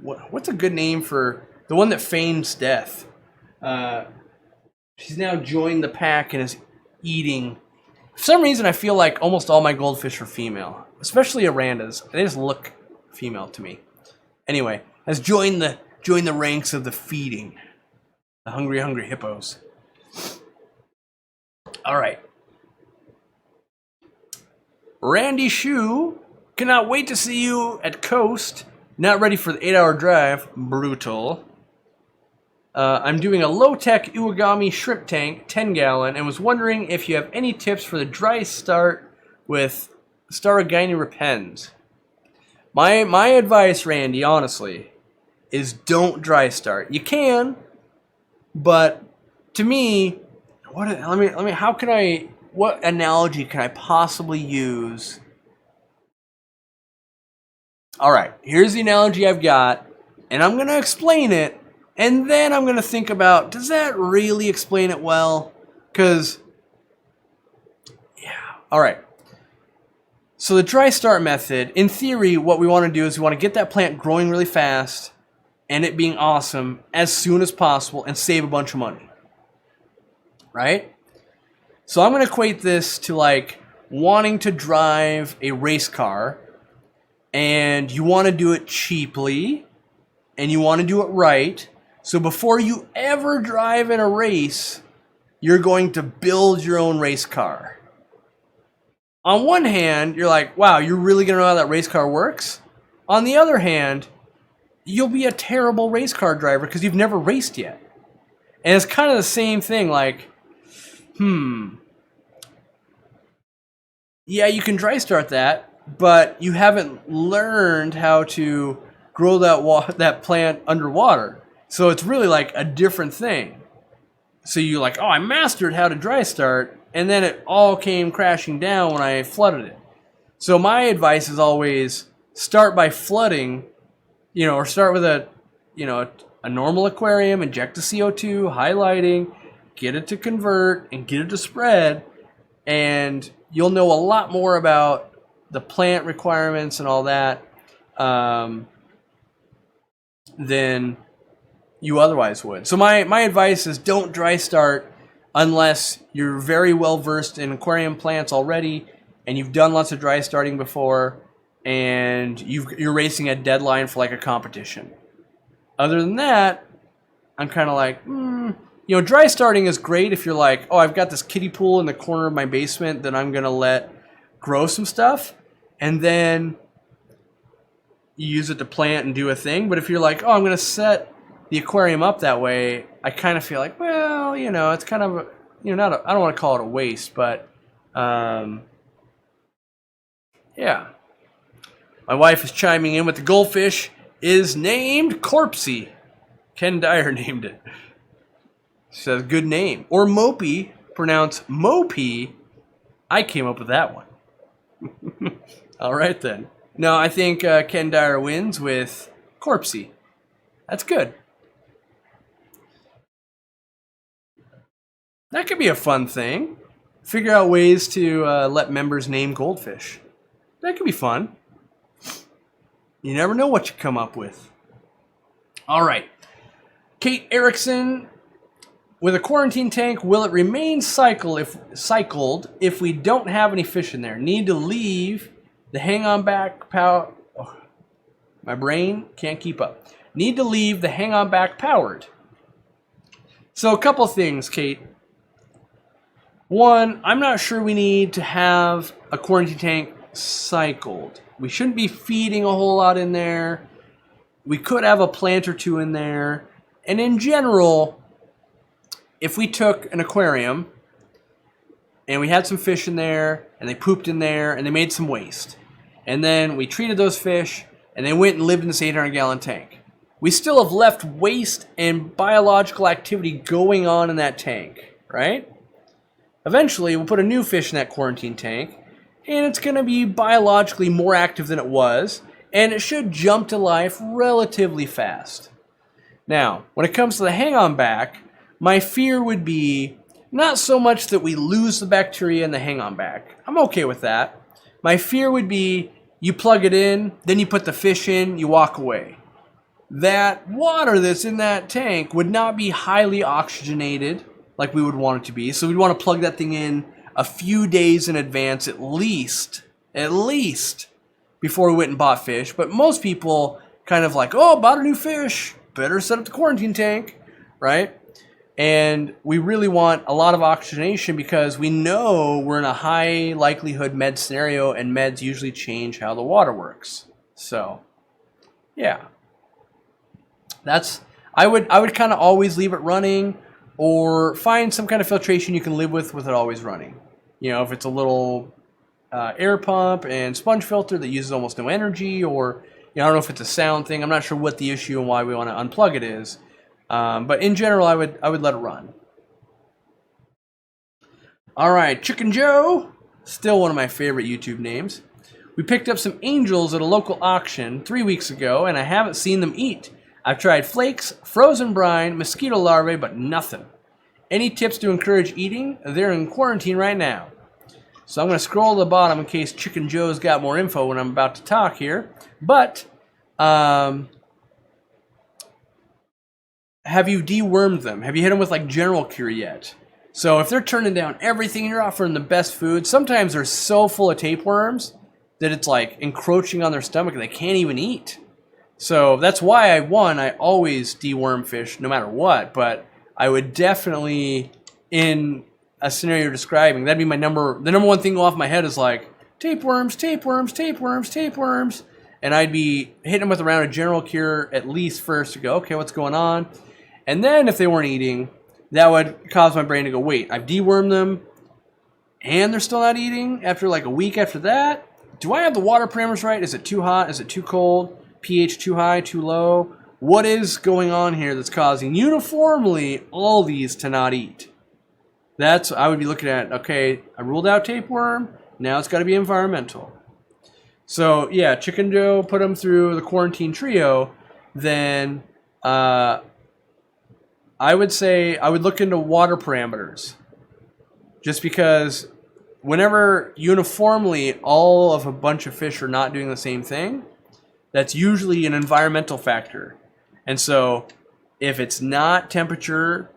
what's a good name for the one that feigns death? She's now joined the pack and is eating. For some reason, I feel like almost all my goldfish are female, especially Arandas. They just look female to me. Anyway, has joined the ranks of the feeding. The hungry hippos. All right. Randy Shue, cannot wait to see you at Coast. Not ready for the 8-hour drive. Brutal. I'm doing a low-tech Uwagami shrimp tank, 10-gallon, and was wondering if you have any tips for the dry start with Staragini repens. My advice, Randy, honestly, is don't dry start. You can. But to me, what analogy can I possibly use? All right, here's the analogy I've got, and I'm going to explain it, and then I'm going to think about, does that really explain it well? Because, yeah, all right. So the dry start method, in theory, what we want to do is we want to get that plant growing really fast, and it being awesome as soon as possible and save a bunch of money. Right? So I'm going to equate this to like wanting to drive a race car, and you want to do it cheaply and you want to do it right. So before you ever drive in a race, you're going to build your own race car. On one hand, you're like, wow, you're really going to know how that race car works? On the other hand, you'll be a terrible race car driver because you've never raced yet. And it's kind of the same thing, like, yeah, you can dry start that, but you haven't learned how to grow that plant underwater. So it's really like a different thing. So you're like, oh, I mastered how to dry start, and then it all came crashing down when I flooded it. So my advice is always start by flooding, or start with a normal aquarium, inject the CO2, high lighting, get it to convert, and get it to spread, and you'll know a lot more about the plant requirements and all that than you otherwise would. So my advice is don't dry start unless you're very well versed in aquarium plants already and you've done lots of dry starting before and you're racing a deadline for like a competition. Other than that, I'm kind of like, dry starting is great if you're like, oh, I've got this kiddie pool in the corner of my basement that I'm going to let grow some stuff, and then you use it to plant and do a thing. But if you're like, oh, I'm going to set the aquarium up that way, I kind of feel like, well, it's kind of, I don't want to call it a waste, but, yeah. My wife is chiming in with the goldfish is named Corpsey. Ken Dyer named it. She says, good name. Or Mopey, pronounced Mopey. I came up with that one. All right, then. No, I think Ken Dyer wins with Corpsey. That's good. That could be a fun thing. Figure out ways to let members name goldfish. That could be fun. You never know what you come up with. All right. Kate Erickson, with a quarantine tank, will it remain cycled if we don't have any fish in there? Need to leave the hang-on back power. Oh, my brain can't keep up. Need to leave the hang-on back powered. So a couple things, Kate. One, I'm not sure we need to have a quarantine tank cycled. We shouldn't be feeding a whole lot in there. We could have a plant or two in there. And in general, if we took an aquarium and we had some fish in there and they pooped in there and they made some waste, and then we treated those fish and they went and lived in this 800-gallon tank, we still have left waste and biological activity going on in that tank, right? Eventually, we'll put a new fish in that quarantine tank, and it's going to be biologically more active than it was, and it should jump to life relatively fast. Now, when it comes to the hang-on back, my fear would be not so much that we lose the bacteria in the hang-on back. I'm okay with that. My fear would be you plug it in, then you put the fish in, you walk away. That water that's in that tank would not be highly oxygenated like we would want it to be, so we'd want to plug that thing in a few days in advance at least, before we went and bought fish. But most people kind of like, oh, bought a new fish, better set up the quarantine tank, right? And we really want a lot of oxygenation because we know we're in a high likelihood med scenario, and meds usually change how the water works. So, yeah. I would kind of always leave it running, or find some kind of filtration you can live with it always running. If it's a little air pump and sponge filter that uses almost no energy, or I don't know if it's a sound thing. I'm not sure what the issue and why we want to unplug it is. But in general, I would let it run. All right, Chicken Joe, still one of my favorite YouTube names. We picked up some angels at a local auction 3 weeks ago, and I haven't seen them eat. I've tried flakes, frozen brine, mosquito larvae, but nothing. Any tips to encourage eating? They're in quarantine right now. So I'm going to scroll to the bottom in case Chicken Joe's got more info when I'm about to talk here. But, have you dewormed them? Have you hit them with like General Cure yet? So if they're turning down everything, you're offering the best food. Sometimes they're so full of tapeworms that it's like encroaching on their stomach and they can't even eat. So that's why I always deworm fish no matter what, but I would definitely, in a scenario you're describing, that'd be the number one thing off my head is like, tapeworms, tapeworms, tapeworms, tapeworms. And I'd be hitting them with a round of general cure at least first to go, okay, what's going on? And then if they weren't eating, that would cause my brain to go, wait, I've dewormed them and they're still not eating after like a week after that? Do I have the water parameters right? Is it too hot? Is it too cold? pH too high, too low? What is going on here that's causing uniformly all these to not eat? That's, I would be looking at, okay, I ruled out tapeworm, now it's got to be environmental. So yeah, Chicken Joe put them through the quarantine trio, then I would say I would look into water parameters. Just because whenever uniformly all of a bunch of fish are not doing the same thing, that's usually an environmental factor. And so if it's not temperature,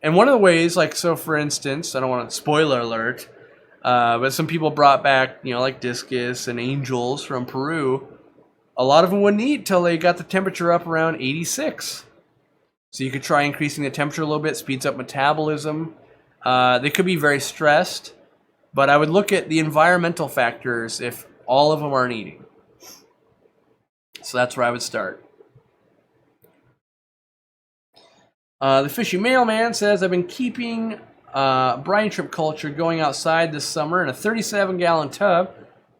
and one of the ways, like, so for instance, I don't want to spoiler alert, but some people brought back, you know, like discus and angels from Peru. A lot of them wouldn't eat till they got the temperature up around 86. So you could try increasing the temperature a little bit, speeds up metabolism. They could be very stressed, but I would look at the environmental factors if all of them aren't eating. So that's where I would start. The Fishy Mailman says, I've been keeping brine shrimp culture going outside this summer in a 37-gallon tub.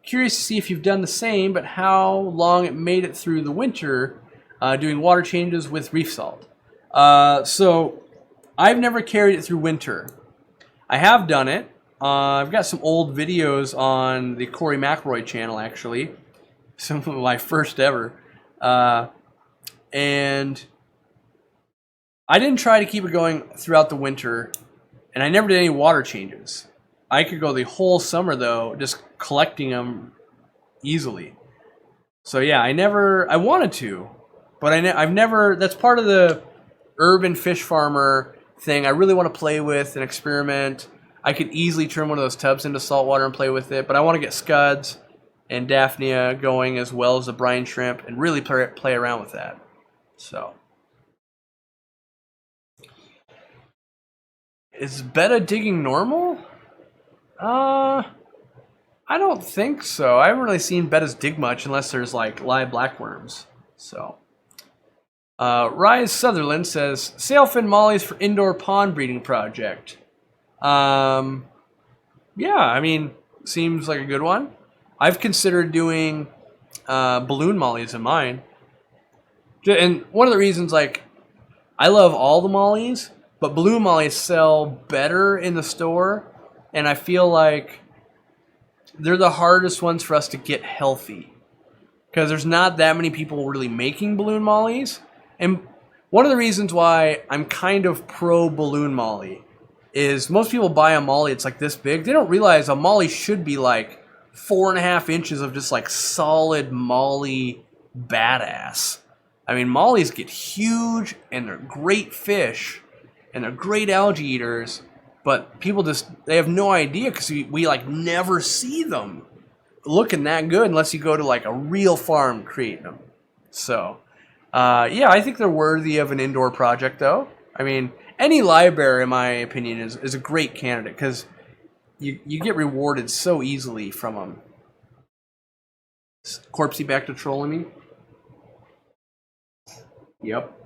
Curious to see if you've done the same, but how long it made it through the winter doing water changes with reef salt. So I've never carried it through winter. I have done it. I've got some old videos on the Corey McElroy channel, actually. Some of my first ever. And I didn't try to keep it going throughout the winter, and I never did any water changes. I could go the whole summer, though, just collecting them easily. So yeah, I wanted to, but I've never, that's part of the urban fish farmer thing I really want to play with and experiment. I could easily turn one of those tubs into salt water and play with it, but I want to get scuds and Daphnia going as well as the brine shrimp and really play around with that. So, is betta digging normal? I don't think so. I haven't really seen bettas dig much unless there's like live blackworms. So, Rise Sutherland says, sailfin mollies for indoor pond breeding project. Yeah, I mean, seems like a good one. I've considered doing balloon mollies in mine. And one of the reasons, like, I love all the mollies, but balloon mollies sell better in the store, and I feel like they're the hardest ones for us to get healthy. Because there's not that many people really making balloon mollies. And one of the reasons why I'm kind of pro balloon molly is most people buy a molly, it's like this big. They don't realize a molly should be like 4.5 inches of just like solid molly badass. I mean, mollies get huge and they're great fish and they're great algae eaters, but people just, they have no idea because we like never see them looking that good unless you go to like a real farm creating them. So, yeah, I think they're worthy of an indoor project though. I mean, any library, in my opinion, is a great candidate because you get rewarded so easily from them. Is Corpsey back to trolling me? Yep.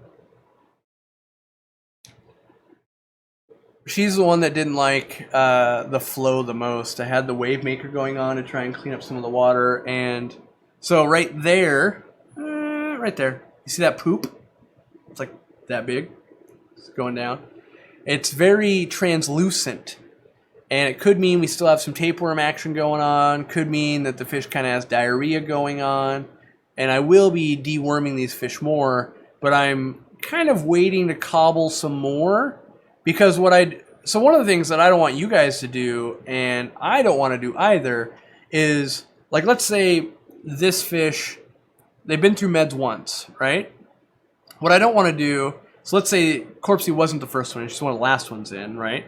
She's the one that didn't like the flow the most. I had the wave maker going on to try and clean up some of the water, and so right there, you see that poop? It's like that big. It's going down. It's very translucent, and it could mean we still have some tapeworm action going on. Could mean that the fish kind of has diarrhea going on, and I will be deworming these fish more. But I'm kind of waiting to cobble some more because so one of the things that I don't want you guys to do, and I don't want to do either, is like, let's say this fish, they've been through meds once, right? What I don't want to do, so let's say Corpsey wasn't the first one, she's one of the last ones in, right?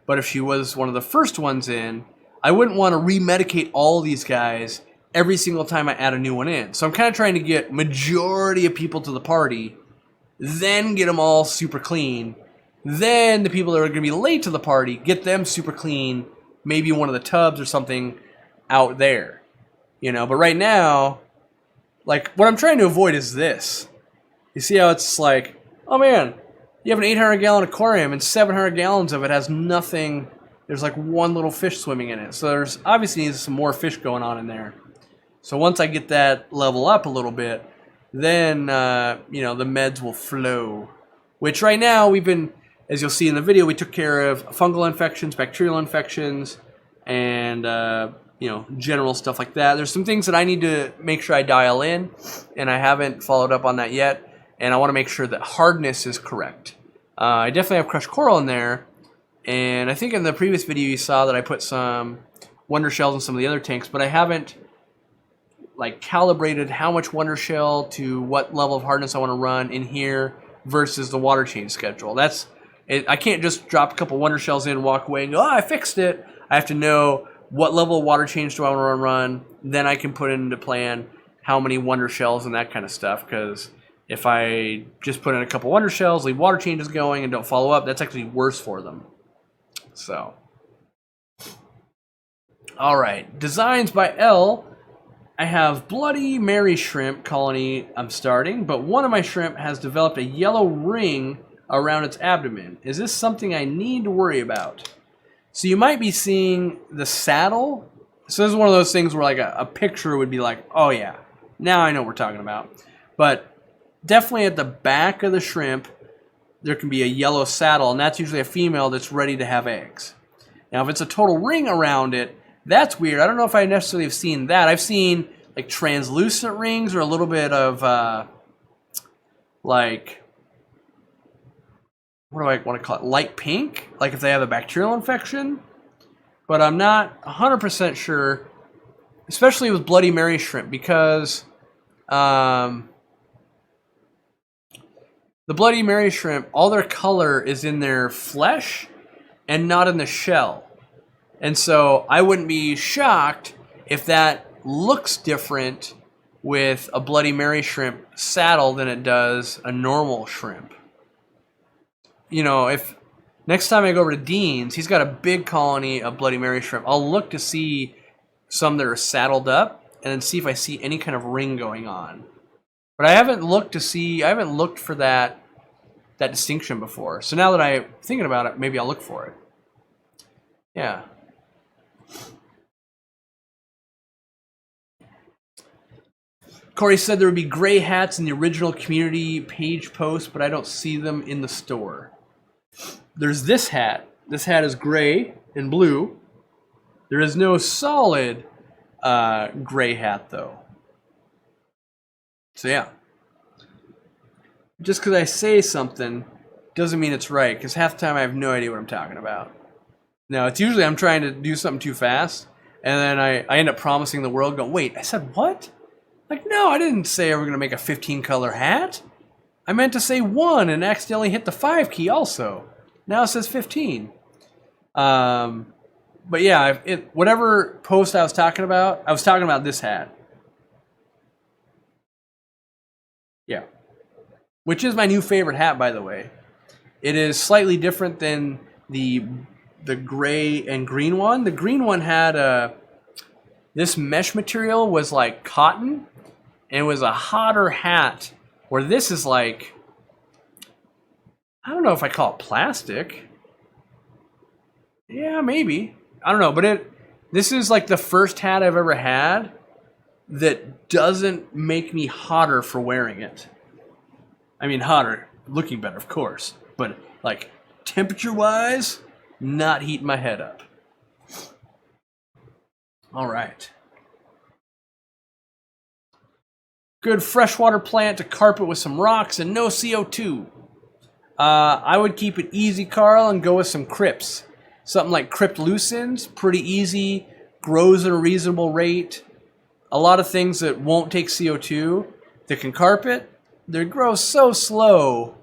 But if she was one of the first ones in, I wouldn't want to remedicate all these guys every single time I add a new one in. So I'm kind of trying to get majority of people to the party, then get them all super clean. Then the people that are going to be late to the party, get them super clean, maybe one of the tubs or something, out there, you know. But right now, like, what I'm trying to avoid is this. You see how it's like, oh man, you have an 800-gallon aquarium and 700 gallons of it has nothing. There's like one little fish swimming in it. So there's obviously needs some more fish going on in there. So once I get that level up a little bit, then, you know, the meds will flow. Which right now we've been, as you'll see in the video, we took care of fungal infections, bacterial infections, and, you know, general stuff like that. There's some things that I need to make sure I dial in, and I haven't followed up on that yet. And I want to make sure that hardness is correct. I definitely have crushed coral in there. And I think in the previous video you saw that I put some wonder shells in some of the other tanks, but I haven't like calibrated how much wonder shell to what level of hardness I want to run in here versus the water change schedule. That's it. I can't just drop a couple wonder shells in and walk away and go, oh, I fixed it. I have to know what level of water change do I want to run. Then I can put into plan how many wonder shells and that kind of stuff. Because if I just put in a couple wonder shells, leave water changes going, and don't follow up, that's actually worse for them. So, all right, designs by L. I have Bloody Mary shrimp colony I'm starting, but one of my shrimp has developed a yellow ring around its abdomen. Is this something I need to worry about? So you might be seeing the saddle. So this is one of those things where like a picture would be like, oh yeah, now I know what we're talking about. But definitely at the back of the shrimp, there can be a yellow saddle, and that's usually a female that's ready to have eggs. Now, if it's a total ring around it, that's weird. I don't know if I necessarily have seen that. I've seen like translucent rings or a little bit of like, what do I want to call it? Light pink, like if they have a bacterial infection. But I'm not 100% sure, especially with Bloody Mary shrimp, because the Bloody Mary shrimp, all their color is in their flesh and not in the shell. And so I wouldn't be shocked if that looks different with a Bloody Mary shrimp saddle than it does a normal shrimp. You know, if next time I go over to Dean's, he's got a big colony of Bloody Mary shrimp. I'll look to see some that are saddled up and then see if I see any kind of ring going on. But I haven't looked for that distinction before. So now that I'm thinking about it, maybe I'll look for it. Yeah. Corey said there would be gray hats in the original community page post, but I don't see them in the store. There's this hat. This hat is gray and blue. There is no solid gray hat, though. So yeah, just because I say something doesn't mean it's right, because half the time I have no idea what I'm talking about. No, it's usually I'm trying to do something too fast, and then I end up promising the world, go, wait, I said what? Like, no, I didn't say I were going to make a 15-color hat. I meant to say 1 and accidentally hit the 5 key also. Now it says 15. But yeah, whatever post I was talking about this hat. Yeah. Which is my new favorite hat, by the way. It is slightly different than the gray and green one. The green one had this mesh material was like cotton, and it was a hotter hat, where this is like, I don't know if I call it plastic. Yeah, maybe. I don't know, but this is like the first hat I've ever had that doesn't make me hotter for wearing it. I mean, hotter, looking better, of course, but like temperature-wise, not heating my head up. All right. Good freshwater plant to carpet with some rocks and no CO2. I would keep it easy, Carl, and go with some crypts. Something like crypt lucens, pretty easy, grows at a reasonable rate. A lot of things that won't take CO2 that can carpet, they grow so slow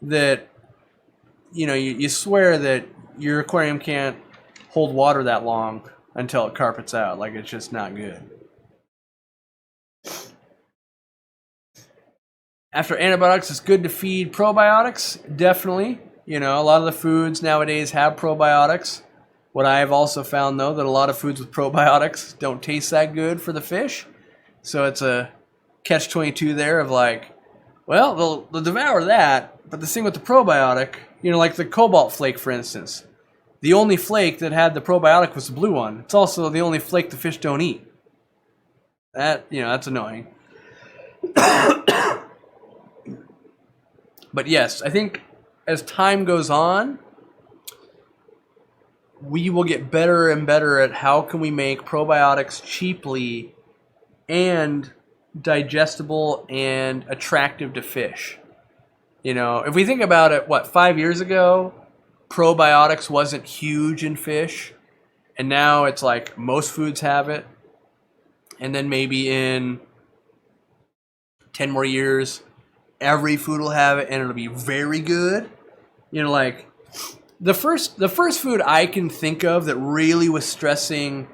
that, you know, you swear that your aquarium can't hold water that long until it carpets out. Like, it's just not good. After antibiotics, it's good to feed probiotics. Definitely. You know, a lot of the foods nowadays have probiotics. What I've also found, though, that a lot of foods with probiotics don't taste that good for the fish. So it's a catch-22 there of like, well, they'll devour that, but the thing with the probiotic, like the cobalt flake, for instance, the only flake that had the probiotic was the blue one. It's also the only flake the fish don't eat. That's annoying. But yes, I think as time goes on, we will get better and better at how can we make probiotics cheaply and digestible and attractive to fish. If we think about it, 5 years ago, probiotics wasn't huge in fish, and now it's like most foods have it. And then maybe in 10 more years, every food will have it, and it'll be very good. Like the first food I can think of that really was stressing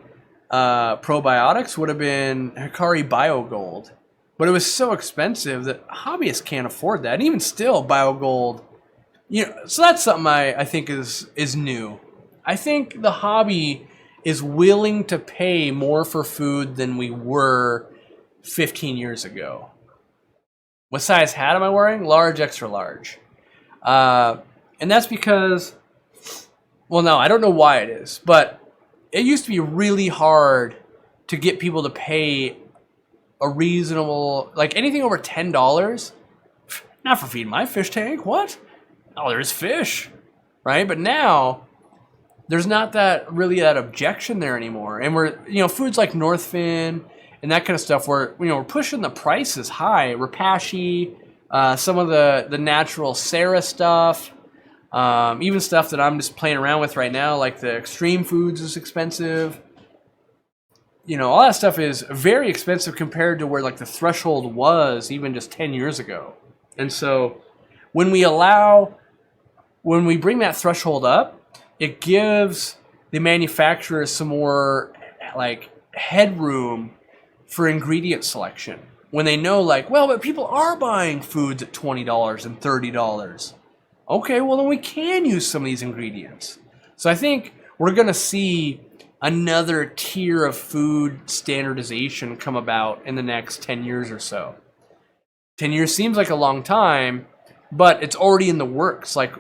probiotics would have been Hikari BioGold, but it was so expensive that hobbyists can't afford that. And even still, BioGold, so that's something I think is new. I think the hobby is willing to pay more for food than we were 15 years ago. What size hat am I wearing? Large, extra large. And that's because, well, no, I don't know why it is, but it used to be really hard to get people to pay a reasonable, like anything over $10, not for feeding my fish tank, what? Oh, there's fish, right? But now, there's not that objection there anymore. And we're, foods like Northfin and that kind of stuff, we're pushing the prices high. Rapashi, some of the natural Sarah stuff, even stuff that I'm just playing around with right now, like the extreme foods is expensive. All that stuff is very expensive compared to where like the threshold was even just 10 years ago. And so when we bring that threshold up, it gives the manufacturers some more like headroom for ingredient selection. When they know but people are buying foods at $20 and $30. Okay, well then we can use some of these ingredients. So I think we're going to see another tier of food standardization come about in the next 10 years or so. 10 years seems like a long time, but it's already in the works, like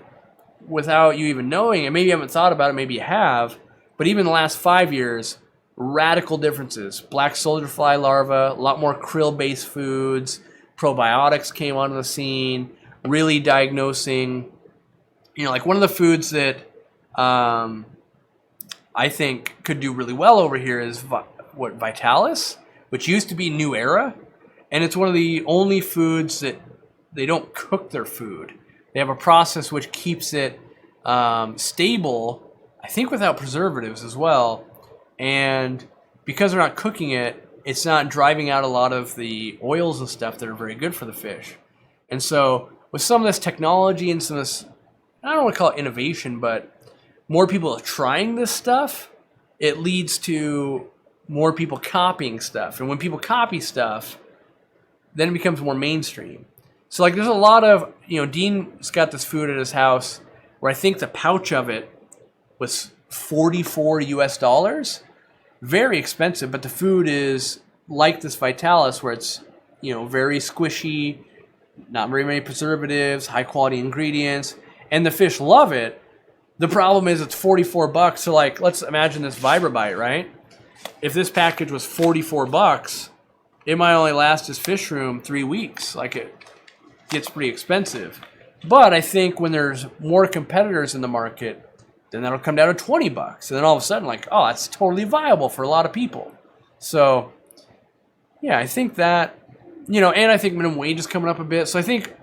without you even knowing it. Maybe you haven't thought about it, maybe you have, but even in the last 5 years, radical differences. Black soldier fly larvae, a lot more krill-based foods, probiotics came onto the scene, really diagnosing, like one of the foods that I think could do really well over here is Vitalis, which used to be New Era, and it's one of the only foods that they don't cook their food. They have a process which keeps it stable, I think without preservatives as well, and because they're not cooking it, it's not driving out a lot of the oils and stuff that are very good for the fish. And so with some of this technology and some of this, I don't want to call it innovation, but more people are trying this stuff, it leads to more people copying stuff. And when people copy stuff, then it becomes more mainstream. So there's a lot of, Dean's got this food at his house where I think the pouch of it was $44 US. Very expensive, but the food is like this Vitalis where it's, very squishy, not very many preservatives, high quality ingredients, and the fish love it. The problem is it's $44. So let's imagine this Vibrabite, right? If this package was $44, it might only last his fish room 3 weeks. It gets pretty expensive. But I think when there's more competitors in the market, then that'll come down to $20. And then all of a sudden, that's totally viable for a lot of people. So, yeah, I think that, and I think minimum wage is coming up a bit. So I think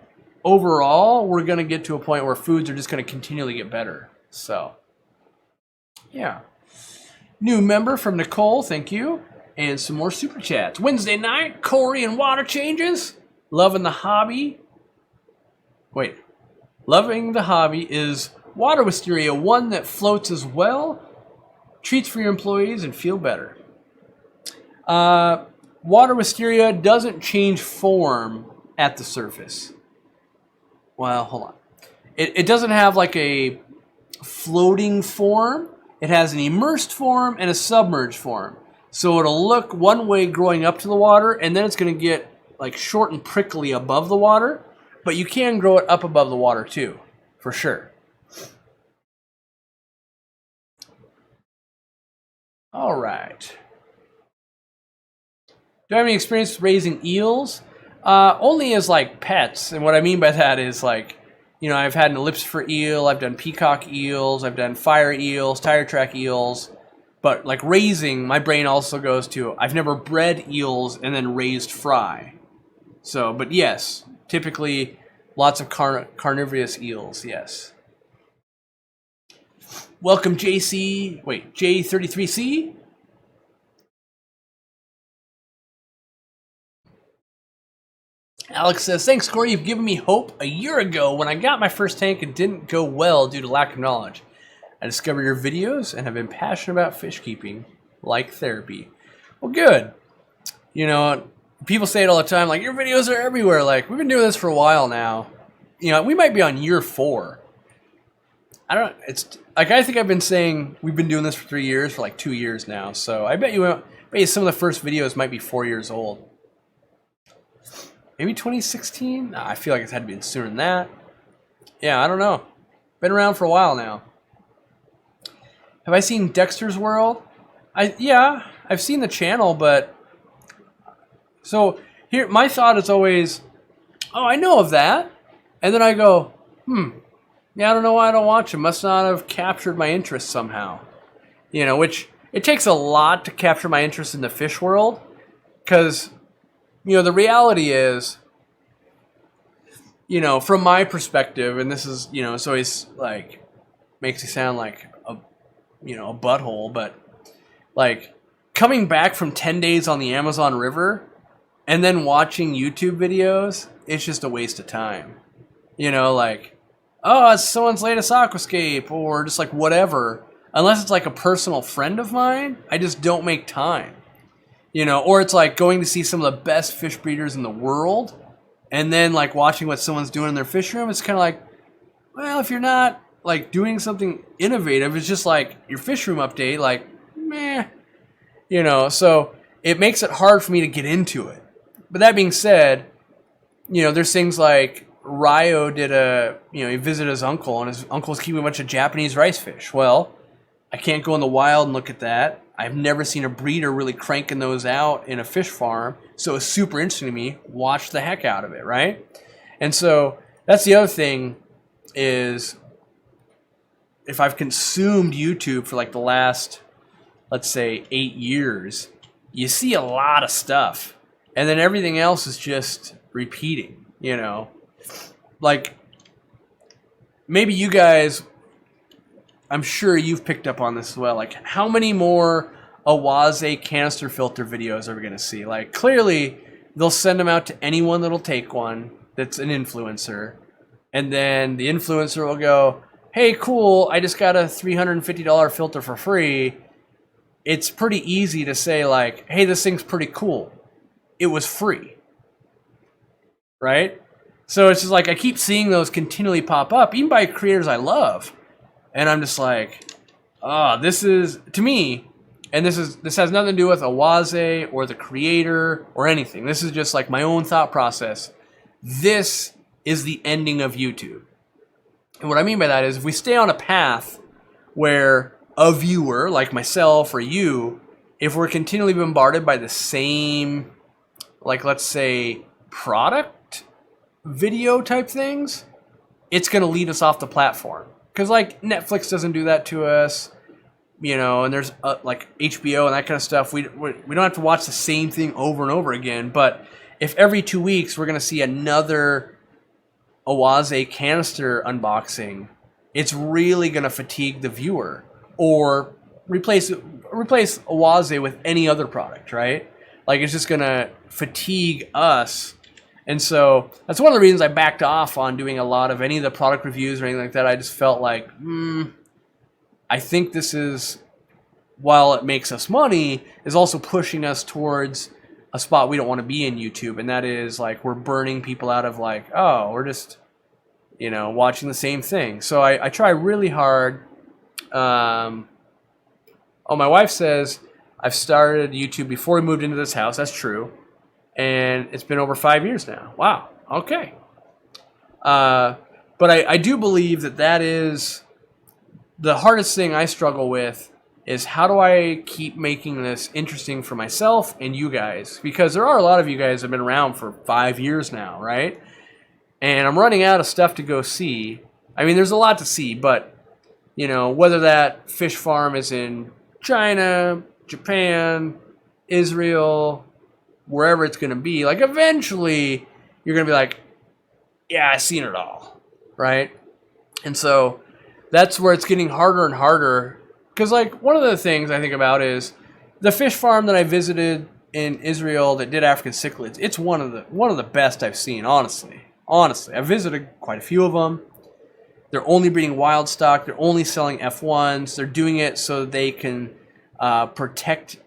overall, we're going to get to a point where foods are just going to continually get better. So, yeah. New member from Nicole, thank you. And some more super chats. Wednesday night, Corey and water changes. Loving the hobby. Loving the hobby is water wisteria, one that floats as well. Treats for your employees and feel better. Water wisteria doesn't change form at the surface. Well, hold on. It doesn't have a floating form, it has an immersed form and a submerged form. So it'll look one way growing up to the water, and then it's going to get like short and prickly above the water. But you can grow it up above the water too, for sure. All right. Do I have any experience raising eels? Only as like pets, and what I mean by that is like, you know, I've had an ellipsifer eel, I've done peacock eels, I've done fire eels, tire track eels, but like raising, my brain also goes to, I've never bred eels and then raised fry. So, but yes, typically lots of carnivorous eels, yes. Welcome J33C. Alex says, thanks, Corey. You've given me hope. A year ago, when I got my first tank, it didn't go well due to lack of knowledge. I discovered your videos and have been passionate about fish keeping, like therapy. Well, good. You know, people say it all the time, like, your videos are everywhere. Like, we've been doing this for a while now. You know, we might be on year 4. I don't, it's, like, I think I've been saying we've been doing this for 3 years, for like 2 years now. So I bet you some of the first videos might be 4 years old. Maybe 2016? Nah, I feel like it's had to be sooner than that. Yeah, I don't know. Been around for a while now. Have I seen Dexter's World? Yeah, I've seen the channel, but... So, here, my thought is always, oh, I know of that. And then I go, yeah, I don't know why I don't watch it. Must not have captured my interest somehow. You know, which, it takes a lot to capture my interest in the fish world. Because... You know, the reality is, you know, from my perspective, and this is, you know, it's always like, makes me sound like a, you know, a butthole, but like coming back from 10 days on the Amazon River and then watching YouTube videos, it's just a waste of time. You know, like, oh, it's someone's latest aquascape or just like whatever. Unless it's like a personal friend of mine, I just don't make time. You know, or it's like going to see some of the best fish breeders in the world and then like watching what someone's doing in their fish room. It's kind of like, well, if you're not like doing something innovative, it's just like your fish room update, like, meh, you know, so it makes it hard for me to get into it. But that being said, you know, there's things like Ryo did he visited his uncle and his uncle's keeping a bunch of Japanese rice fish. Well, I can't go in the wild and look at that. I've never seen a breeder really cranking those out in a fish farm, so it's super interesting to me. Watch the heck out of it, right? And so that's the other thing is if I've consumed YouTube for like the last, let's say, 8 years, you see a lot of stuff. And then everything else is just repeating, you know? Like, maybe you guys... I'm sure you've picked up on this as well. Like, how many more Awaze canister filter videos are we going to see? Like, clearly, they'll send them out to anyone that'll take one that's an influencer. And then the influencer will go, hey, cool, I just got a $350 filter for free. It's pretty easy to say, like, hey, this thing's pretty cool. It was free. Right? So it's just like, I keep seeing those continually pop up, even by creators I love. And I'm just like, oh, this is, to me, and this has nothing to do with Awaze or the creator or anything. This is just like my own thought process. This is the ending of YouTube. And what I mean by that is if we stay on a path where a viewer, like myself or you, if we're continually bombarded by the same, like let's say, product video type things, it's going to lead us off the platform. Because, like, Netflix doesn't do that to us, you know, and there's, like, HBO and that kind of stuff. We don't have to watch the same thing over and over again. But if every 2 weeks we're going to see another Awaze canister unboxing, it's really going to fatigue the viewer. Or replace Awaze with any other product, right? Like, it's just going to fatigue us. And so that's one of the reasons I backed off on doing a lot of any of the product reviews or anything like that. I just felt like, I think this is, while it makes us money, is also pushing us towards a spot we don't want to be in YouTube. And that is like we're burning people out of like, oh, we're just, you know, watching the same thing. So I try really hard Oh, my wife says I've started YouTube before we moved into this house. That's true. And it's been over 5 years now. Wow. Okay. But I do believe that is the hardest thing I struggle with, is how do I keep making this interesting for myself and you guys? Because there are a lot of you guys that have been around for 5 years now, right? And I'm running out of stuff to go see. I mean, there's a lot to see, but, you know, whether that fish farm is in China, Japan, Israel, wherever it's going to be, like, eventually you're going to be like, yeah, I've seen it all, right? And so that's where it's getting harder and harder. Because, like, one of the things I think about is the fish farm that I visited in Israel that did African cichlids. It's one of the best I've seen, honestly. Honestly, I visited quite a few of them. They're only breeding wild stock. They're only selling F1s. They're doing it so they can protect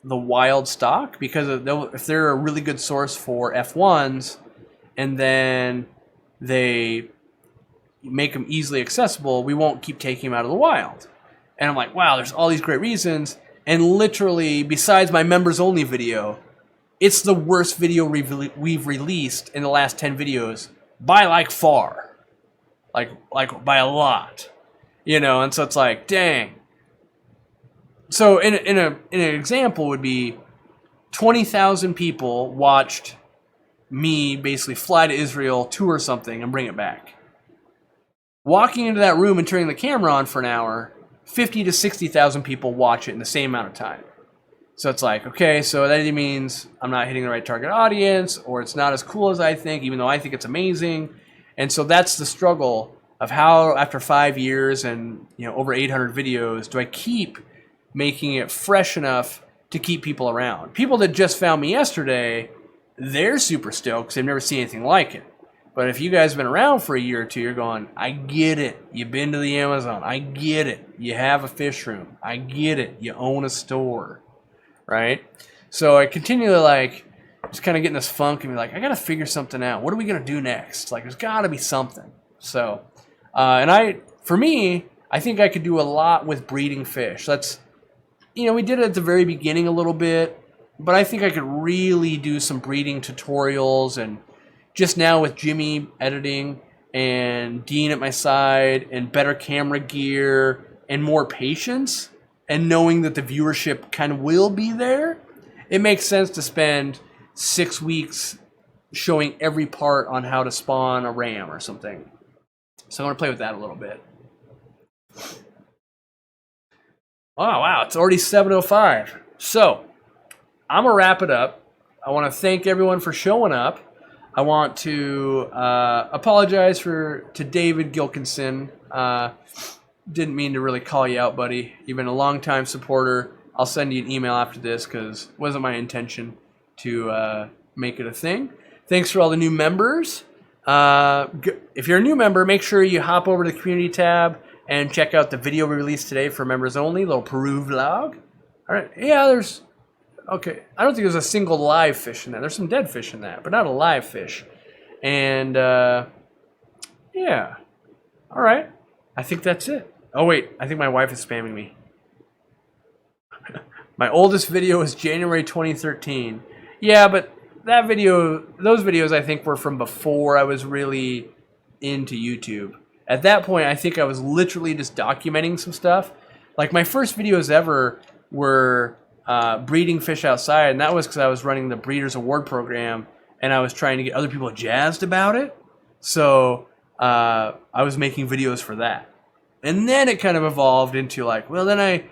the wild stock, because if they're a really good source for F1s and then they make them easily accessible, we won't keep taking them out of the wild. And I'm like, wow, there's all these great reasons. And literally, besides my members only video, it's the worst video we've released in the last 10 videos by like far. Like by a lot. You know, and so it's like, dang. So in an example would be 20,000 people watched me basically fly to Israel, tour something, and bring it back. Walking into that room and turning the camera on for an hour, 50 to 60,000 people watch it in the same amount of time. So it's like, okay, so that either means I'm not hitting the right target audience, or it's not as cool as I think, even though I think it's amazing. And so that's the struggle of how, after 5 years and, you know, over 800 videos, do I keep making it fresh enough to keep people around? People that just found me yesterday, they're super stoked because they've never seen anything like it. But if you guys have been around for a year or two, you're going, I get it. You've been to the Amazon. I get it. You have a fish room. I get it. You own a store. Right? So I continually, like, just kind of get in this funk and be like, I got to figure something out. What are we going to do next? Like, there's got to be something. So, for me, I think I could do a lot with breeding fish. You know, we did it at the very beginning a little bit, but I think I could really do some breeding tutorials. And just now with Jimmy editing and Dean at my side and better camera gear and more patience, and knowing that the viewership kind of will be there, it makes sense to spend 6 weeks showing every part on how to spawn a ram or something. So I want to play with that a little bit. Oh, wow, it's already 7:05. So I'm going to wrap it up. I want to thank everyone for showing up. I want to apologize to David Gilkinson. Didn't mean to really call you out, buddy. You've been a long-time supporter. I'll send you an email after this because it wasn't my intention to make it a thing. Thanks for all the new members. If you're a new member, make sure you hop over to the community tab and check out the video we released today for members only, little Peru vlog. All right. Yeah, okay. I don't think there's a single live fish in that. There's some dead fish in that, but not a live fish. And, yeah. All right. I think that's it. Oh, wait. I think my wife is spamming me. My oldest video is January 2013. Yeah, but those videos I think were from before I was really into YouTube. At that point, I think I was literally just documenting some stuff. Like, my first videos ever were breeding fish outside, and that was because I was running the Breeders Award program, and I was trying to get other people jazzed about it. So I was making videos for that. And then it kind of evolved into like, well, then I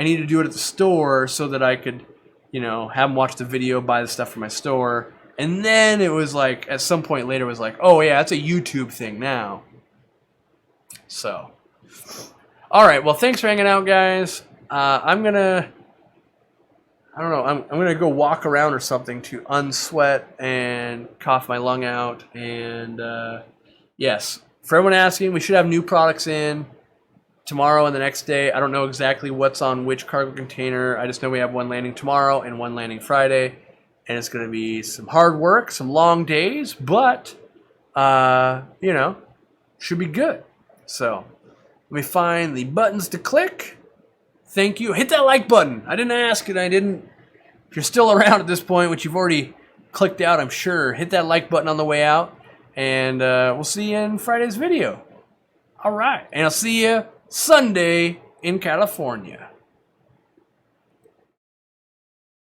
need to do it at the store so that I could, you know, have them watch the video, buy the stuff from my store. And then it was like, at some point later, it was like, oh yeah, it's a YouTube thing now. So, all right. Well, thanks for hanging out, guys. I'm gonna go walk around or something to unsweat and cough my lung out. And yes, for everyone asking, we should have new products in tomorrow and the next day. I don't know exactly what's on which cargo container. I just know we have one landing tomorrow and one landing Friday. And it's going to be some hard work, some long days, but, you know, should be good. So let me find the buttons to click thank you. Hit that like button. I didn't ask and I didn't. If you're still around at this point, which you've already clicked out, I'm sure, hit that like button on the way out. And we'll see you in Friday's video. All right. And I'll see you Sunday in California.